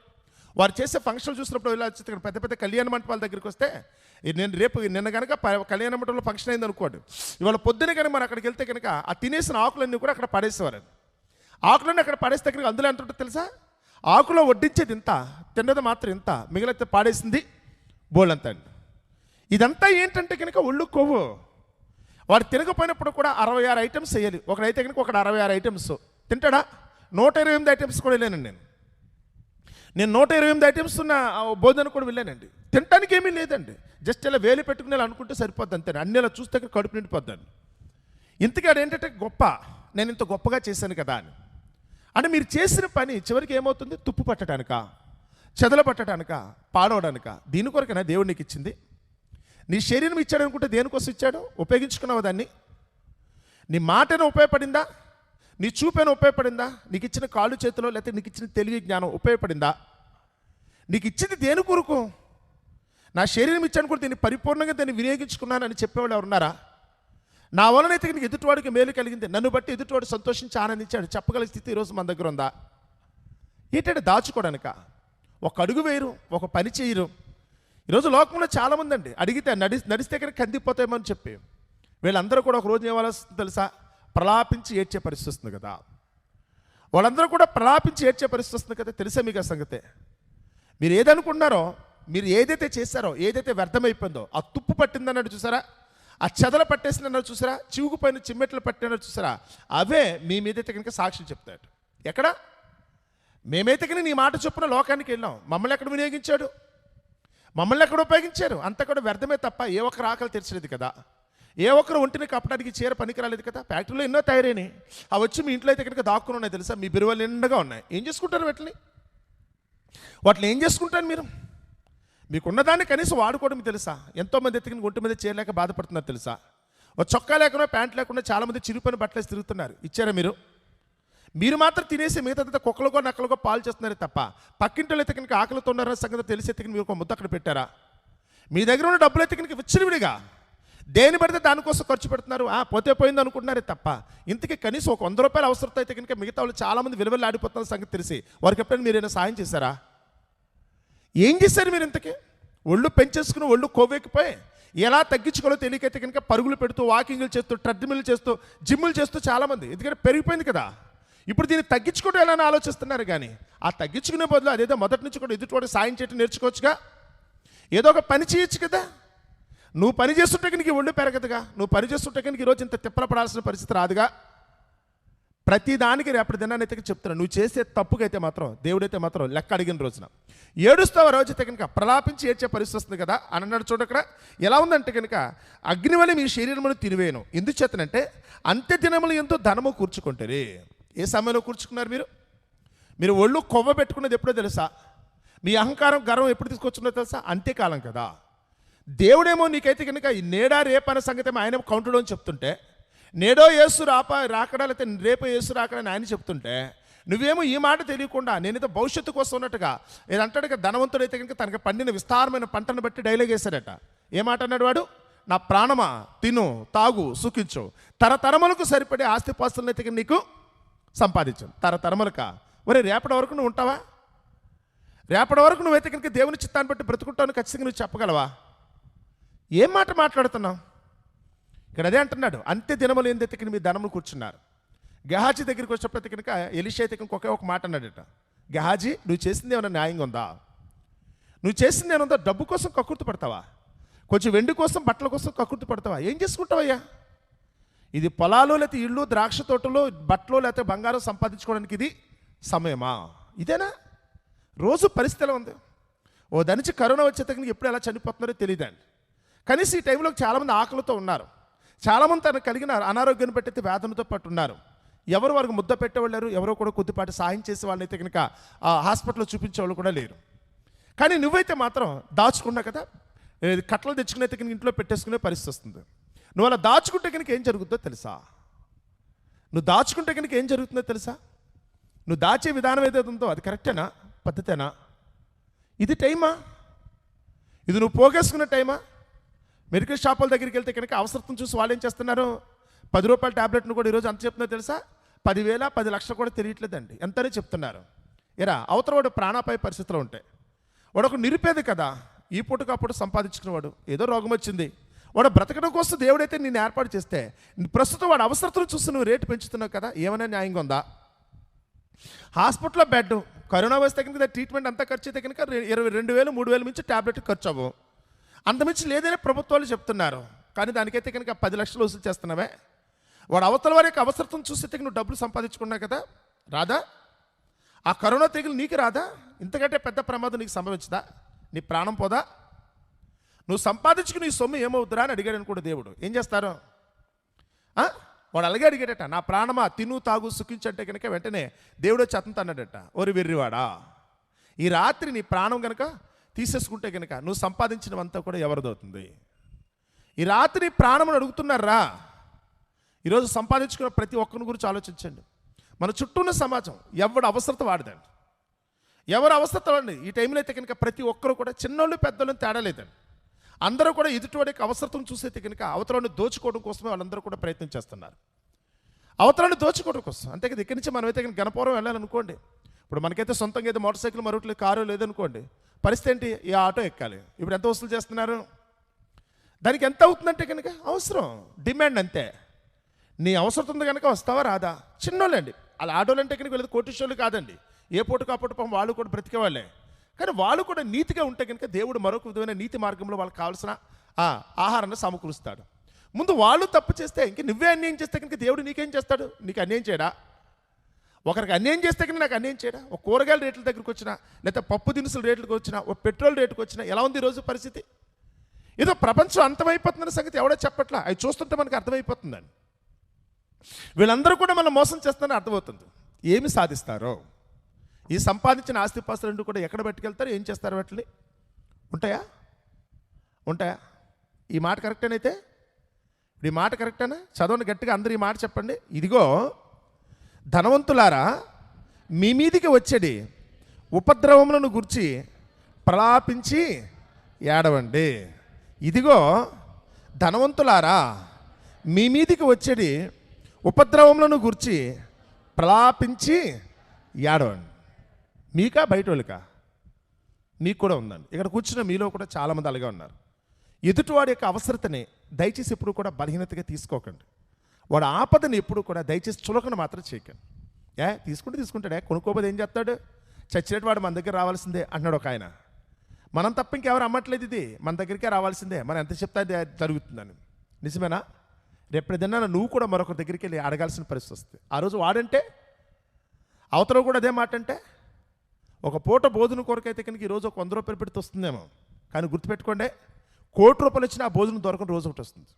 వారు చేసే ఫంక్షన్లు చూసినప్పుడు ఇలా పెద్ద పెద్ద కళ్యాణ మంటపాల దగ్గరికి వస్తే, నిన్న కనుక కళ్యాణ మంటపంలో ఫంక్షన్ అయింది అనుకోండి, ఇవాళ పొద్దున కనుక మనం అక్కడికి వెళ్తే కనుక ఆ తినేసిన ఆకులన్నీ కూడా అక్కడ పడేసేవారు. ఆకులన్నీ అక్కడ పడేస్తే కనుక అందులో ఎంత ఉంటుంది తెలుసా? ఆకులో వడ్డించేది ఇంత, తిన్నది మాత్రం ఇంత, మిగిలితే పాడేసింది బోళ్ళంత అండి. ఇదంతా ఏంటంటే కనుక ఒళ్ళు కొవ్వు. వాడు తినకపోయినప్పుడు కూడా 66 ఐటమ్స్ వేయాలి, ఒకడైతే కనుక 66 ఐటమ్స్ తింటాడా? 128 ఐటమ్స్ కూడా వెళ్ళానండి నేను 128 ఐటమ్స్ ఉన్న భోజనం కూడా వెళ్ళానండి. తినడానికి ఏమీ లేదండి, జస్ట్ ఇలా వేలు పెట్టుకుని అనుకుంటే సరిపోద్ది అంతే. అన్ని ఇలా చూస్తే కడుపు నిండిపోద్దాన్ని. ఇంతకీ ఏంటంటే గొప్ప, నేను ఇంత గొప్పగా చేశాను కదా అని. అంటే మీరు చేసిన పని చివరికి ఏమవుతుంది? తుప్పు పట్టడానికా, చెదల పట్టడానికా, పాడవడానికా? దీని కొరకైనా దేవుడు నీకు ఇచ్చింది. నీ శరీరం ఇచ్చాడు అనుకుంటే దేనికోసం ఇచ్చాడు? ఉపయోగించుకున్నావు దాన్ని? నీ మాటను ఉపయోగపడిందా? నీ చూపైనా ఉపయోగపడిందా? నీకు ఇచ్చిన కాళ్ళు చేతిలో లేకపోతే నీకు ఇచ్చిన తెలివి జ్ఞానం ఉపయోగపడిందా? నీకు ఇచ్చింది దేని కొరకు? నా శరీరం ఇచ్చాను కూడా దీన్ని పరిపూర్ణంగా దాన్ని వినియోగించుకున్నానని చెప్పేవాళ్ళు ఎవరున్నారా? నా వలనైతే నీకు ఎదుటివాడికి మేలు కలిగింది, నన్ను బట్టి ఎదుటివాడు సంతోషించి ఆనందించాడు చెప్పగలిగే స్థితి ఈరోజు మన దగ్గర ఉందా? ఏంటంటే దాచుకోవడానిక? ఒక అడుగు వేయరు, ఒక పని చేయరు. ఈరోజు లోకంలో చాలామంది అండి అడిగితే నడిస్తే కనుక కందిపోతామో అని చెప్పి వీళ్ళందరూ కూడా ఒక రోజు ఏమవలసింది తెలుసా? ప్రలాపించి ఏడ్చే పరిస్థితి వస్తుంది కదా. వాళ్ళందరూ కూడా ప్రలాపించి ఏడ్చే పరిస్థితి వస్తుంది కదా. తెలుసా మీకు ఆ సంగతే? మీరు ఏదనుకున్నారో, మీరు ఏదైతే చేశారో, ఏదైతే వ్యర్థమైపోయిందో, ఆ తుప్పు పట్టిందన్నాడు చూసారా, ఆ చెదల పట్టేసిందన్నాడు చూసారా, చివుకుపోయిన చిమ్మెట్లు పట్టినాడు చూసారా, అవే మీ మీదైతే కనుక సాక్షి చెప్తాడు. ఎక్కడ? మేమైతే కనుక నీ మాట చొప్పున లోకానికి వెళ్ళాం, మమ్మల్ని ఎక్కడ వినియోగించాడు? మమ్మల్ని ఎక్కడ ఉపయోగించారు? అంతా కూడా వ్యర్థమే తప్ప ఏ ఒక్కరు ఆకలి తెరచలేదు కదా, ఏ ఒక్కరు ఒంటిని కప్పడానికి చీర పనికి రాలేదు కదా. ఫ్యాక్టరీలో ఎన్నో తయారైనాయి, అవి వచ్చి మీ ఇంట్లో అయితే కనుక దాక్కుని ఉన్నాయి తెలుసా, మీ బిరువలు నిండుగా ఉన్నాయి. ఏం చేసుకుంటారు వాటిని ఏం చేసుకుంటారు మీరు? మీకున్నదాన్ని కనీసం వాడుకోవడం తెలుసా? ఎంతోమంది ఎత్తుకుని ఒంటి మీద చేరలేక బాధపడుతున్నారు తెలుసా? ఒక చొక్కా లేకుండా ప్యాంట్ లేకుండా చాలామంది చిరుపని బట్టలేసి తిరుగుతున్నారు. ఇచ్చారా మీరు? మీరు మాత్రం తినేసి మిగతా కుక్కలకో నక్కలకో పాలు చేస్తున్నారే తప్ప పక్కింటిలో అయితే కనుక ఆకలితో ఉన్నారన్న సంగతి తెలిసి ఎత్తుకుని మీరు ఒక ముద్ద అక్కడ పెట్టారా? మీ దగ్గర ఉన్న డబ్బులు అయితే కనుక విచ్చలవిడిగా దేని పడితే దానికోసం ఖర్చు పెడుతున్నారు. పోతే పోయింది అనుకుంటున్నారే తప్ప ఇంతకీ కనీసం ఒక 100 రూపాయలు అవసరం అయితే కనుక మిగతా వాళ్ళు చాలామంది విలువలు ఆడిపోతున్న సంగతి తెలిసి వారికి ఎప్పుడైనా మీరు ఏమైనా సాయం చేశారా? ఏం చేశారు మీరు? ఇంతకీ ఒళ్ళు పెంచేసుకుని ఒళ్ళు కొవ్వెక్కిపోయి ఎలా తగ్గించుకోవాలో తెలియకైతే కనుక పరుగులు పెడుతూ, వాకింగ్లు చేస్తూ, ట్రెడ్మిల్ చేస్తూ, జిమ్ములు చేస్తూ చాలామంది, ఎందుకంటే పెరిగిపోయింది కదా. ఇప్పుడు దీన్ని తగ్గించుకోవడం ఎలా అని ఆలోచిస్తున్నారు. కానీ ఆ తగ్గించుకునే బదులు అదేదో మొదటి నుంచి కూడా ఎదుటివాడికి సాయం చేయడం నేర్చుకోవచ్చుగా. ఏదో ఒక పని చేయొచ్చు కదా. నువ్వు పని చేస్తుంటే కనుక ఒళ్ళు పెరగదుగా. నువ్వు పని చేస్తుంటే కనుక ఈరోజు ఇంత తిప్పల పడాల్సిన పరిస్థితి రాదుగా. ప్రతి దానికి రేపటి దినాన్ని అయితే చెప్తున్నాను, నువ్వు చేసే తప్పుకైతే మాత్రం దేవుడైతే మాత్రం లెక్క అడిగిన రోజున ఏడుస్తావు. రోజు అయితే కనుక ప్రలాపించి ఏడ్చే పరిస్థితి వస్తుంది కదా అని అన్నాడు. చూడ అక్కడ ఎలా ఉందంటే కనుక అగ్నివలె మీ శరీరమును తినివేను, ఎందుచేతనంటే అంత్య దినములు ఎంతో ధనము కూర్చుకుంటారు. ఏ సమయంలో కూర్చుకున్నారు మీరు? ఒళ్ళు కొవ్వ పెట్టుకున్నది ఎప్పుడో తెలుసా? మీ అహంకారం గర్వం ఎప్పుడు తీసుకొచ్చున్నదో తెలుసా? అంత్యకాలం కదా. దేవుడేమో నీకైతే కనుక నేడా రేపనే సంగతి ఆయన కౌంటుడు అని చెప్తుంటే, నేడో యేసు రాకడా లేకపోతే రేపో యేసు రాకడా అని ఆయన చెప్తుంటే, నువ్వేమో ఈ మాట తెలియకుండా నేనైతే భవిష్యత్తు కోసం ఉన్నట్టుగా ఏదంటాడు. ధనవంతుడైతే కనుక తనకు పండిన విస్తారమైన పంటను బట్టి డైలాగ్ వేశాడట. ఏ మాట అన్నాడు వాడు? నా ప్రాణమా తిను, తాగు, సుఖించు, తరతరములకు సరిపడే ఆస్తిపాస్తులను అయితే నీకు సంపాదించు. తరతరములక ఒరే రేపటి వరకు నువ్వు ఉంటావా? రేపటి వరకు నువ్వైతే కనుక దేవుని చిత్తాన్ని బట్టి బ్రతుకుంటావు ఖచ్చితంగా నువ్వు చెప్పగలవా? ఏం మాట మాట్లాడుతున్నావు? ఇక్కడ అదే అంటున్నాడు, అంత్య దినములు ఏందైతే మీ ధనములు కూర్చున్నారు. గెహాజీ దగ్గరికి వచ్చినప్పుడు కనుక ఎలీషా అయితే ఒకే ఒక మాట అన్నాడట. గెహాజీ, నువ్వు చేసింది ఏమైనా న్యాయంగా ఉందా? నువ్వు చేసింది ఏమన్నా డబ్బు కోసం కక్కుర్తి పడతావా? కొంచెం వెండి కోసం, బట్టల కోసం కక్కుర్తి పడతావా? ఏం చేసుకుంటావయ్యా? ఇది పొలాలు, లేకపోతే ఇళ్ళు, ద్రాక్ష తోటలు, బట్టలు, లేకపోతే బంగారం సంపాదించుకోవడానికి ఇది సమయమా? ఇదేనా? రోజు పరిస్థితి ఎలా ఉంది? ఓ దనిచి కరోనా వచ్చేతకి ఎప్పుడు ఎలా చనిపోతున్నారో తెలియదండి. కనీసం ఈ టైంలో చాలామంది ఆకలితో ఉన్నారు. చాలామంది తనకు కలిగిన అనారోగ్యాన్ని బట్టి వేదనతో పాటు ఉన్నారు. ఎవరు వారికి ముద్ద పెట్టేవాళ్ళు, ఎవరో కూడా కొద్దిపాటి సాయం చేసే వాళ్ళైతే కనుక హాస్పిటల్లో చూపించేవాళ్ళు కూడా లేరు. కానీ నువ్వైతే మాత్రం దాచుకున్నా కదా, కట్టలు తెచ్చుకునే కనుక ఇంట్లో పెట్టేసుకునే పరిస్థితి వస్తుంది. నువ్వు అలా దాచుకుంటే కనుక ఏం జరుగుతుందో తెలుసా? నువ్వు దాచుకుంటే కనుక ఏం జరుగుతుందో తెలుసా? నువ్వు దాచే విధానం ఏదైతే ఉందో అది కరెక్టేనా? పద్ధతేనా? ఇది టైమా? ఇది నువ్వు పోగేసుకున్న టైమా? మెడికల్ షాపుల దగ్గరికి వెళ్తే కనుక అవసరం చూసి వాళ్ళు ఏం చేస్తున్నారు? 10 రూపాయల ట్యాబ్లెట్ను కూడా ఈరోజు అంత చెప్తుందో తెలుసా? 10,000, 10 లక్షలు కూడా తెలియట్లేదండి, ఎంతనే చెప్తున్నారు. ఎరా అవతల వాడు ప్రాణాపాయ పరిస్థితులు ఉంటాయి. వాడు ఒక నిరుపేద కదా, ఈ పూటకు అప్పుడు సంపాదించుకునేవాడు. ఏదో రోగం వచ్చింది, వాడు బ్రతకడం కోసం దేవుడైతే నేను ఏర్పాటు చేస్తే ప్రస్తుతం వాడు అవసరతను చూసి నువ్వు రేటు పెంచుతున్నావు కదా, ఏమైనా న్యాయంగా ఉందా? హాస్పిటల్లో బెడ్, కరోనా వస్తే కనుక ట్రీట్మెంట్ అంతా ఖర్చు అయితే కనుక 22,000, 3,000 మించి ట్యాబ్లెట్ ఖర్చు అవ్వవు. అంతమించి లేదనే ప్రభుత్వాలు చెప్తున్నారు. కానీ దానికైతే కనుక 10 లక్షలు వసూలు చేస్తున్నావే. వాడు అవతల వారి యొక్క అవసరం చూస్తే నువ్వు డబ్బులు సంపాదించుకున్నావు కదా, రాదా? ఆ కరోనా తెగులు నీకు రాదా? ఇంతకంటే పెద్ద ప్రమాదం నీకు సంభవించదా? నీ ప్రాణం పోదా? నువ్వు సంపాదించుకుని నీ సొమ్ము ఏమవుద్దురా అని అడిగాడు అనుకోండి దేవుడు. ఏం చేస్తారు? వాడు అలాగే అడిగాడట, నా ప్రాణమా తిను, తాగు, సుఖించంటే కనుక వెంటనే దేవుడు వచ్చి అతనితో అన్నాడట, ఓరి వెర్రివాడా, ఈ రాత్రి నీ ప్రాణం కనుక తీసేసుకుంటే కనుక నువ్వు సంపాదించినవంతా కూడా ఎవరిదవుతుంది? ఈ రాత్రి ప్రాణం అడుగుతున్నారా? ఈరోజు సంపాదించుకున్న ప్రతి ఒక్కరిని గురించి ఆలోచించండి. మన చుట్టూ ఉన్న సమాజం ఎవడు అవసరత వాడదండి, ఎవరు అవసరత వాడండి. ఈ టైంలో అయితే కనుక ప్రతి ఒక్కరు కూడా చిన్నోళ్ళు పెద్దోళ్ళని తేడా లేదండి. అందరూ కూడా ఎదుటివాడికి అవసరతను చూసైతే కనుక అవతరాన్ని దోచుకోవడం కోసమే వాళ్ళందరూ కూడా ప్రయత్నం చేస్తున్నారు. అవతరాన్ని దోచుకోవడం కోసం. అంతే కదా. ఇక్కడి నుంచి మనమైతే కనుక గణపురం వెళ్ళాలనుకోండి, ఇప్పుడు మనకైతే సొంతంగా ఏదో మోటార్ సైకిల్, మరొకటి కారు లేదనుకోండి, పరిస్థితి ఏంటి? ఈ ఆటో ఎక్కాలి. ఇప్పుడు ఎంత వసూలు చేస్తున్నారు? దానికి ఎంత అవుతుందంటే కనుక అవసరం, డిమాండ్ అంతే. నీ అవసరం ఉంది కనుక వస్తావా రాదా? చిన్నోళ్ళండి అలా ఆటోలు అంటే కనుక వెళ్ళదు, కోటీశ్వరులు కాదండి. ఏ పూటకు ఆ పూట పాపం వాళ్ళు కూడా బ్రతికేవాళ్ళే. కానీ వాళ్ళు కూడా నీతిగా ఉంటే కనుక దేవుడు మరొక విధమైన నీతి మార్గంలో వాళ్ళకి కావాల్సిన ఆహారాన్ని సమకూరుస్తాడు. ముందు వాళ్ళు తప్పు చేస్తే ఇంక నువ్వే అన్యాయం చేస్తే కనుక దేవుడు నీకేం చేస్తాడు? నీకు అన్యాయం చేయడా? ఒకరికి అన్యాయం చేస్తే కనుక నాకు అన్యాయం చేయడా? ఒక కూరగాయల రేట్ల దగ్గరికి వచ్చినా, లేకపోతే పప్పు దినుసుల రేట్లకు వచ్చినా, ఒక పెట్రోల్ రేటుకు వచ్చినా ఎలా ఉంది ఈరోజు పరిస్థితి? ఏదో ప్రపంచం అంతమైపోతుందన్న సంగతి ఎవడో చెప్పట్లా, అవి చూస్తుంటే మనకు అర్థమైపోతుందండి. వీళ్ళందరూ కూడా మనం మోసం చేస్తారని అర్థమవుతుంది. ఏమి సాధిస్తారో, ఈ సంపాదించిన ఆస్తిపాస్తులు కూడా ఎక్కడ పెట్టుకెళ్తారు, ఏం చేస్తారు? వాటిని ఉంటాయా? ఈ మాట కరెక్టేనైతే? ఈ మాట కరెక్టేనా? చదవండి గట్టిగా అందరూ ఈ మాట చెప్పండి. ఇదిగో ధనవంతులారా, మీ మీదికి వచ్చేది ఉపద్రవములను గురించి ప్రలాపించి ఏడవండి. ఇదిగో ధనవంతులారా, మీ మీదికి వచ్చేది ఉపద్రవములను గురించి ప్రలాపించి ఏడవండి. మీకా బయట వాళ్ళకా? మీకు కూడా ఉందండి. ఇక్కడ కూర్చున్న మీలో కూడా చాలామంది అలాగే ఉన్నారు. ఎదుటివాడి యొక్క అవసరతని దయచేసి ఎప్పుడు కూడా బలహీనతగా తీసుకోకండి. వాడు ఆపదని ఎప్పుడు కూడా దయచేసి చులకన మాత్రం చేయకండి. తీసుకుంటాడే, కొనుక్కోపోతే ఏం చేస్తాడు? చచ్చినట్టు వాడు మన దగ్గర రావాల్సిందే అంటున్నాడు ఒక ఆయన. మనం తప్ప ఇంకెవరు అమ్మట్లేదు, ఇది మన దగ్గరికే రావాల్సిందే, మనం ఎంత చెప్తా అది జరుగుతుందని. నిజమేనా? రేపు ఏదన్నా నువ్వు కూడా మరొకరి దగ్గరికి వెళ్ళి అడగాల్సిన పరిస్థితి వస్తుంది. ఆ రోజు వాడంటే అవతల కూడా అదే మాట అంటే, ఒక పూట భోజనం కొరకైతే కనుక ఈరోజు ఒక 100 రూపాయలు పెడితే వస్తుందేమో, కానీ గుర్తుపెట్టుకోండి, 1 కోటి రూపాయలు వచ్చినా ఆ భోజనం దొరకని రోజు ఒకటి వస్తుంది.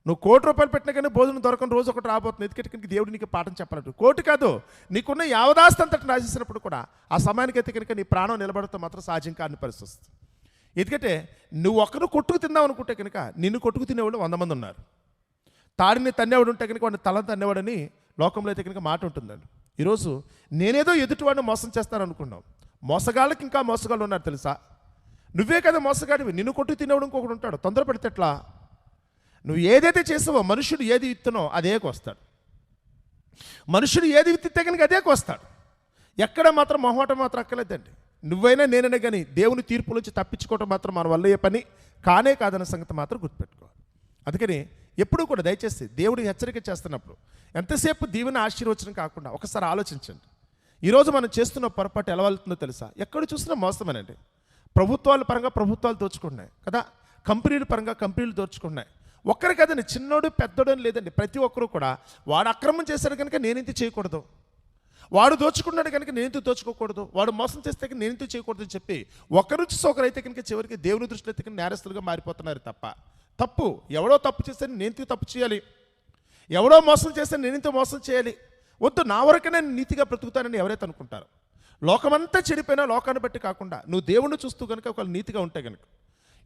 నువ్వు 1 కోటి రూపాయలు పెట్టినా కానీ భోజనం దొరకని రోజు ఒకటి రాబోతుంది. ఎందుకంటే దేవుడు నీకు పాఠం చెప్పాలంటూ. 1 కోటి కాదు, నీకున్న యావదాస్తి అంతటి రాసేసినప్పుడు కూడా ఆ సమయానికి అయితే కనుక నీ ప్రాణం నిలబడతా మాత్రం సహజం కాని పరిస్థితి వస్తుంది. ఎందుకంటే నువ్వు ఒక్కరు కొట్టుకు తిందావు అనుకుంటే కనుక నిన్ను కొట్టుకు తినేవాళ్ళు 100 మంది ఉన్నారు. తాడిని తన్నేవాడు ఉంటే కనుక వాడిని తల తన్నేవాడని లోకంలో అయితే కనుక మాట ఉంటుందండి. ఈరోజు నేనేదో ఎదుటివాడిని మోసం చేస్తాను అనుకున్నావు. మోసగాళ్ళకి ఇంకా మోసగాళ్ళు ఉన్నారు తెలుసా? నువ్వే కదా మోసగాడివి, నిన్ను కొట్టు తినేవాడు ఇంకొకటి ఉంటాడు. తొందర పెడితే ఎట్లా? నువ్వు ఏదైతే చేసావో మనుషుడు ఏది విత్తునో అదే కోస్తాడు. మనుషుడు ఏది విత్తితే కనుక అదే కోస్తాడు. ఎక్కడ మాత్రం మొహమాటం మాత్రం అక్కర్లేదండి. నువ్వైనా నేనైనా కానీ దేవుని తీర్పు నుంచి తప్పించుకోవటం మాత్రం మన వల్ల ఏ పని కానే కాదన్న సంగతి మాత్రం గుర్తుపెట్టుకోవాలి. అందుకని ఎప్పుడూ కూడా దయచేసి దేవుడు హెచ్చరిక చేస్తున్నప్పుడు ఎంతసేపు దీవెన ఆశీర్వచనం కాకుండా ఒకసారి ఆలోచించండి. ఈరోజు మనం చేస్తున్న పొరపాటు ఎలా వెళ్తుందో తెలుసా? ఎక్కడ చూసినా మోసమేనండి. ప్రభుత్వాల పరంగా ప్రభుత్వాలు దోచుకున్నాయి కదా, కంపెనీల పరంగా కంపెనీలు దోచుకున్నాయి. ఒక్కరి కదండి, చిన్నోడు పెద్దోడు అని లేదండి. ప్రతి ఒక్కరు కూడా వాడు అక్రమం చేశాడు కనుక నేనెంత చేయకూడదు, వాడు దోచుకున్నాడు కనుక నేనెంత దోచుకోకూడదు, వాడు మోసం చేస్తే కనుక నేనెంత చేయకూడదు అని చెప్పి ఒకరి నుంచి ఒకరైతే కనుక చివరికి దేవుని దృష్టిలో అయితే కనుక నేరస్తులుగా మారిపోతున్నారు తప్ప. తప్పు ఎవడో తప్పు చేస్తే నేనెంత తప్పు చేయాలి, ఎవడో మోసం చేస్తే నేనెంత మోసం చేయాలి, వద్దు నా వరకనే నీతిగా బ్రతుకుతానని ఎవరైతే అనుకుంటారో, లోకమంతా చెడిపోయినా లోకాన్ని బట్టి కాకుండా నువ్వు దేవుణ్ణి చూస్తూ కనుక ఒకళ్ళు నీతిగా ఉంటే కనుక,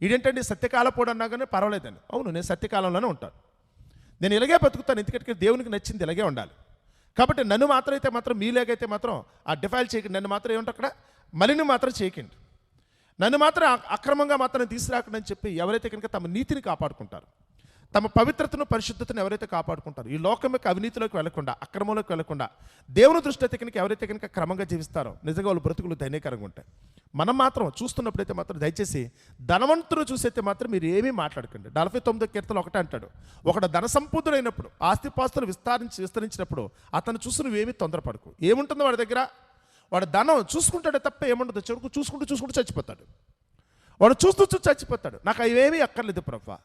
ఇదేంటండి సత్యకాలపోడు అన్నా కానీ పర్వాలేదండి. అవును, నేను సత్యకాలంలోనే ఉంటాను, నేను ఇలాగే బతుకుతాను, ఎందుకంటే దేవునికి నచ్చింది ఇలాగే ఉండాలి. కాబట్టి నన్ను మాత్రం అయితే మాత్రం మీలాగైతే మాత్రం ఆ డిఫైల్ చేయకండి, నన్ను మాత్రం ఏమంటే అక్కడ మలిని మాత్రం చేయకండి, నన్ను మాత్రం అక్రమంగా మాత్రం తీసుకురాకండి అని చెప్పి ఎవరైతే కనుక తమ నీతిని కాపాడుకుంటారు, తమ పవిత్రతను పరిశుద్ధతను ఎవరైతే కాపాడుకుంటారు, ఈ లోకం యొక్క అవినీతిలోకి వెళ్లకుండా అక్రమంలోకి వెళ్లకుండా దేవుని దృష్టి అయితే కనుక ఎవరైతే కనుక క్రమంగా జీవిస్తారో నిజంగా వాళ్ళు బ్రతుకులు ధైర్యకరంగా ఉంటాయి. మనం మాత్రం చూస్తున్నప్పుడైతే మాత్రం దయచేసి ధనవంతులు చూసైతే మాత్రం మీరు ఏమీ మాట్లాడకండి. 49వ కీర్తన ఒకటే అంటాడు, ఒకడు ధన సంపూర్ణుడైనప్పుడు ఆస్తిపాస్తులు విస్తరించినప్పుడు అతను చూసి నువ్వేమీ తొందరపడకు. ఏముంటుందో వాడి దగ్గర? వాడు ధనం చూసుకుంటాడే తప్ప ఏముండదు. చెరుకు చూసుకుంటూ చచ్చిపోతాడు. వాడు చూస్తూ చచ్చిపోతాడు. నాకు అవేమీ అక్కర్లేదు ప్రభా,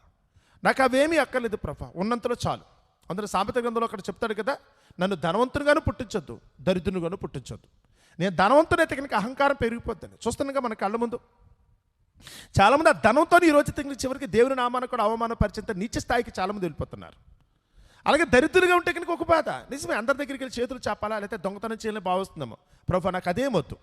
నాకు అవేమీ అక్కర్లేదు ప్రభా, ఉన్నంతలో చాలు. అందులో సామెత గ్రంథంలో అక్కడ చెప్తాడు కదా, నన్ను ధనవంతునిగాను పుట్టించొద్దు, దరిద్రునిగాను పుట్టించొద్దు. నేను ధనవంతునైతే కనుక అహంకారం పెరిగిపోద్దని చూస్తున్నాగా మన కళ్ళ ముందు. చాలామంది ఆ ధనంతో ఈ రోజు తగిన చివరికి దేవుని నామాన్ని కూడా అవమానపరిచేంత నీచ స్థాయికి చాలామంది వెళ్ళిపోతున్నారు. అలాగే దరిద్రులుగా ఉంటే కనుక ఒక బాధ. నిజమే, అందరి దగ్గరికి వెళ్ళి చేతులు చాపాలా లేకపోతే దొంగతనం చేయాలని భావిస్తున్నాము. ప్రభా నాకు అదేమొద్దు.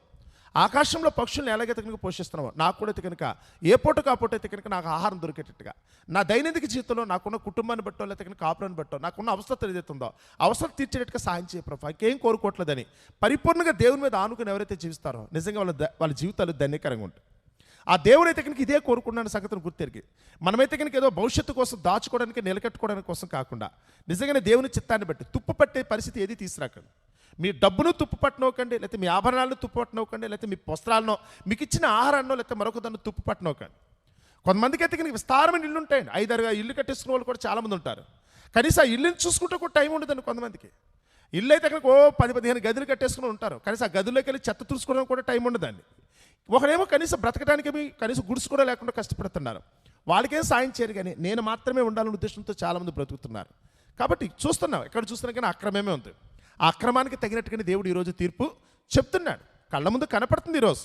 ఆకాశంలో పక్షులను ఎలాగైతే కనుక పోషిస్తున్నామో నాకు కూడా అయితే కనుక ఏ పూట కాపోతే అయితే కనుక నాకు ఆహారం దొరికేటట్టుగా నా దైనందిక జీవితంలో నాకున్న కుటుంబాన్ని బట్టో లేకపోతే కనుక కాపురాన్ని బట్టో నాకున్న అవసరం ఏదైతే ఉందో అవసరం తీర్చేటట్టుగా సాయం చేయ ప్రభా, ఇంకేం కోరుకోవట్లేదని పరిపూర్ణంగా దేవుని మీద ఆనుకుని ఎవరైతే జీవిస్తారో నిజంగా వాళ్ళ జీవితాలు ధన్యకరంగా ఉంటాయి. ఆ దేవుడు అయితే కనుక ఇదే కోరుకున్నాను సంగతిని గుర్తెరిగి మనమైతే కనుక ఏదో భవిష్యత్తు కోసం దాచుకోవడానికి నిలకట్టుకోవడానికి కోసం కాకుండా నిజంగానే దేవుని చిత్తాన్ని బట్టి తుప్పు పట్టే పరిస్థితి ఏది తీసుకురాకండి. మీ డబ్బును తుప్పు పట్టనవ్వకండి, లేకపోతే మీ ఆభరణాలను తుప్పు పట్టనవ్వకండి, లేకపోతే మీ వస్త్రాలను మీకు ఇచ్చిన ఆహారాన్నో లేకపోతే మరొక దాన్ని తుప్పు పట్టనవ్వకండి. కొంతమందికి అయితే కనుక విస్తారమైన ఇల్లు ఉంటాయండి, 5-6 ఇల్లు కట్టేసుకున్న వాళ్ళు కూడా చాలామంది ఉంటారు. కనీసం ఆ ఇల్లుని చూసుకుంటే కూడా టైం ఉండదండి కొంతమందికి. ఇల్లు అయితే కనుక 10-15 గదులు కట్టేసుకుని ఉంటారు, కనీసం ఆ గదుల్లోకి వెళ్ళి చెత్త తుడుచుకోవడానికి కూడా టైం ఉండదండి. ఒకరేమో కనీసం బ్రతకడానికి కనీసం గుడిసు కూడా లేకుండా కష్టపడుతున్నారు, వాళ్ళకేం సాయం చేయరు. కానీ నేను మాత్రమే ఉండాలనే ఉద్దేశంతో చాలామంది బ్రతుకుతున్నారు. కాబట్టి చూస్తున్నాం, ఎక్కడ చూస్తున్నా కానీ అక్రమమే ఉంది. ఆ అక్రమానికి తగినట్టుగానే దేవుడు ఈరోజు తీర్పు చెప్తున్నాడు, కళ్ళ ముందు కనపడుతుంది. ఈరోజు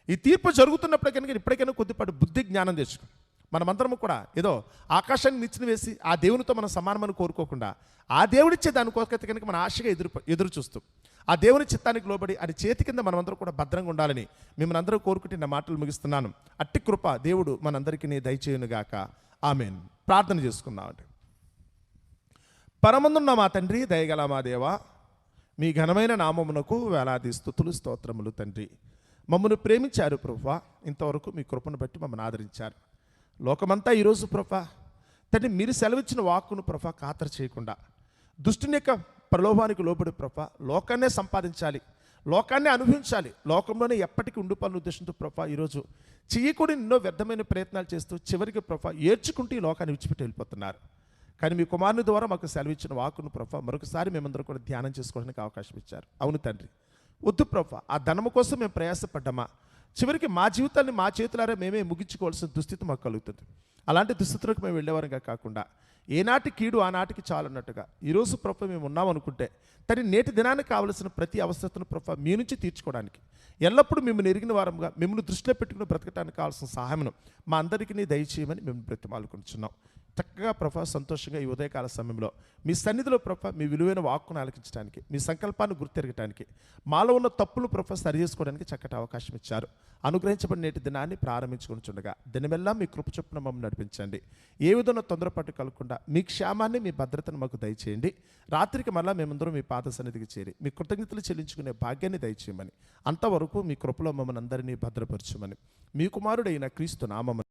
ఈ తీర్పు జరుగుతున్నప్పుడు కనుక ఇప్పటికైనా కొద్దిపాటు బుద్ధి జ్ఞానం తెచ్చుకో. మనమందరం కూడా ఏదో ఆకాశాన్ని నిచ్చిన వేసి ఆ దేవునితో మనం సమానమని కోరుకోకుండా ఆ దేవుడిచ్చే దానికోసమైతే కనుక మన ఆశగా ఎదురు చూస్తూ ఆ దేవుని చిత్తానికి లోబడి అది చేతి కింద మనమందరం కూడా భద్రంగా ఉండాలని మిమ్మల్ని అందరూ కోరుకుంటే నా మాటలు ముగిస్తున్నాను. అట్టి కృప దేవుడు మనందరికీ దయచేయునుగాక. ఆమేన్. ప్రార్థన చేసుకుందామండి. పరమందున్న మా తండ్రి, దయగల మా దేవా, మీ ఘనమైన నామమునకు వేలాది స్తుతులు స్తోత్రములు తండ్రి. మమ్మల్ని ప్రేమించారు ప్రభువా, ఇంతవరకు మీ కృపను బట్టి మమ్మల్ని ఆదరించారు. లోకమంతా ఈరోజు ప్రభా తండ్రి మీరు సెలవిచ్చిన వాక్కును ప్రభా ఖాతరు చేయకుండా దుష్టుని యొక్క ప్రలోభానికి లోబడి ప్రభా లోకాన్నే సంపాదించాలి, లోకాన్నే అనుభవించాలి, లోకంలోనే ఎప్పటికీ ఉండిపోవాలని ఉద్దేశంతో ప్రభా ఈరోజు చేయకూడని ఎన్నో వ్యర్థమైన ప్రయత్నాలు చేస్తూ చివరికి ప్రభా ఏడ్చుకుంటూ ఈ లోకాన్ని విడిచిపెట్టి వెళ్ళిపోతున్నారు. కానీ మీ కుమారుని ద్వారా మాకు సెలవిచ్చిన వాక్కును ప్రభా మరొకసారి మేమందరం కూడా ధ్యానం చేసుకోవడానికి అవకాశం ఇచ్చారు. అవును తండ్రి, వద్దు ప్రభా ఆ ధనము కోసం మేము ప్రయాసపడ్డామా, చివరికి మా జీవితాన్ని మా చేతులారా మేమే ముగించుకోవాల్సిన దుస్థితి మాకు కలుగుతుంది. అలాంటి దుస్థితులకు మేము వెళ్ళేవారంగా కాకుండా ఏనాటి కీడు ఆనాటికి చాలన్నట్టుగా ఈరోజు ప్రభా మేము ఉన్నామనుకుంటే తన నేటి దినానికి కావలసిన ప్రతి అవసరతను ప్రభా మీ నుంచి తీర్చుకోవడానికి ఎల్లప్పుడూ మిమ్మల్ని ఎరిగిన వారంగా మిమ్మల్ని దృష్టిలో పెట్టుకుని బ్రతకడానికి కావాల్సిన సహాయం మా అందరికీ దయచేయమని మేము బ్రతిమాలుకుంటున్నాం. చక్కగా ప్రభా సంతోషంగా ఈ ఉదయకాల సమయంలో మీ సన్నిధిలో ప్రభా మీ విలువైన వాక్కును ఆలకించడానికి, మీ సంకల్పాన్ని గుర్తెరగటానికి, మాలో ఉన్న తప్పులు ప్రభా సరి చేసుకోవడానికి చక్కటి అవకాశం ఇచ్చారు. అనుగ్రహించబడిన నేటి దినాన్ని ప్రారంభించుకుంటుండగా దినమెల్లా మీ కృప చొప్పున మమ్మల్ని నడిపించండి. ఏ విధంగా తొందరపాటు కలగకుండా మీ క్షేమాన్ని, మీ భద్రతను మాకు దయచేయండి. రాత్రికి మళ్ళా మేమందరం మీ పాద సన్నిధికి చేరి మీ కృతజ్ఞతలు చెల్లించుకునే భాగ్యాన్ని దయచేయమని, అంతవరకు మీ కృపలో మమ్మల్ని అందరినీ భద్రపరచమని మీ కుమారుడైన క్రీస్తు నామమున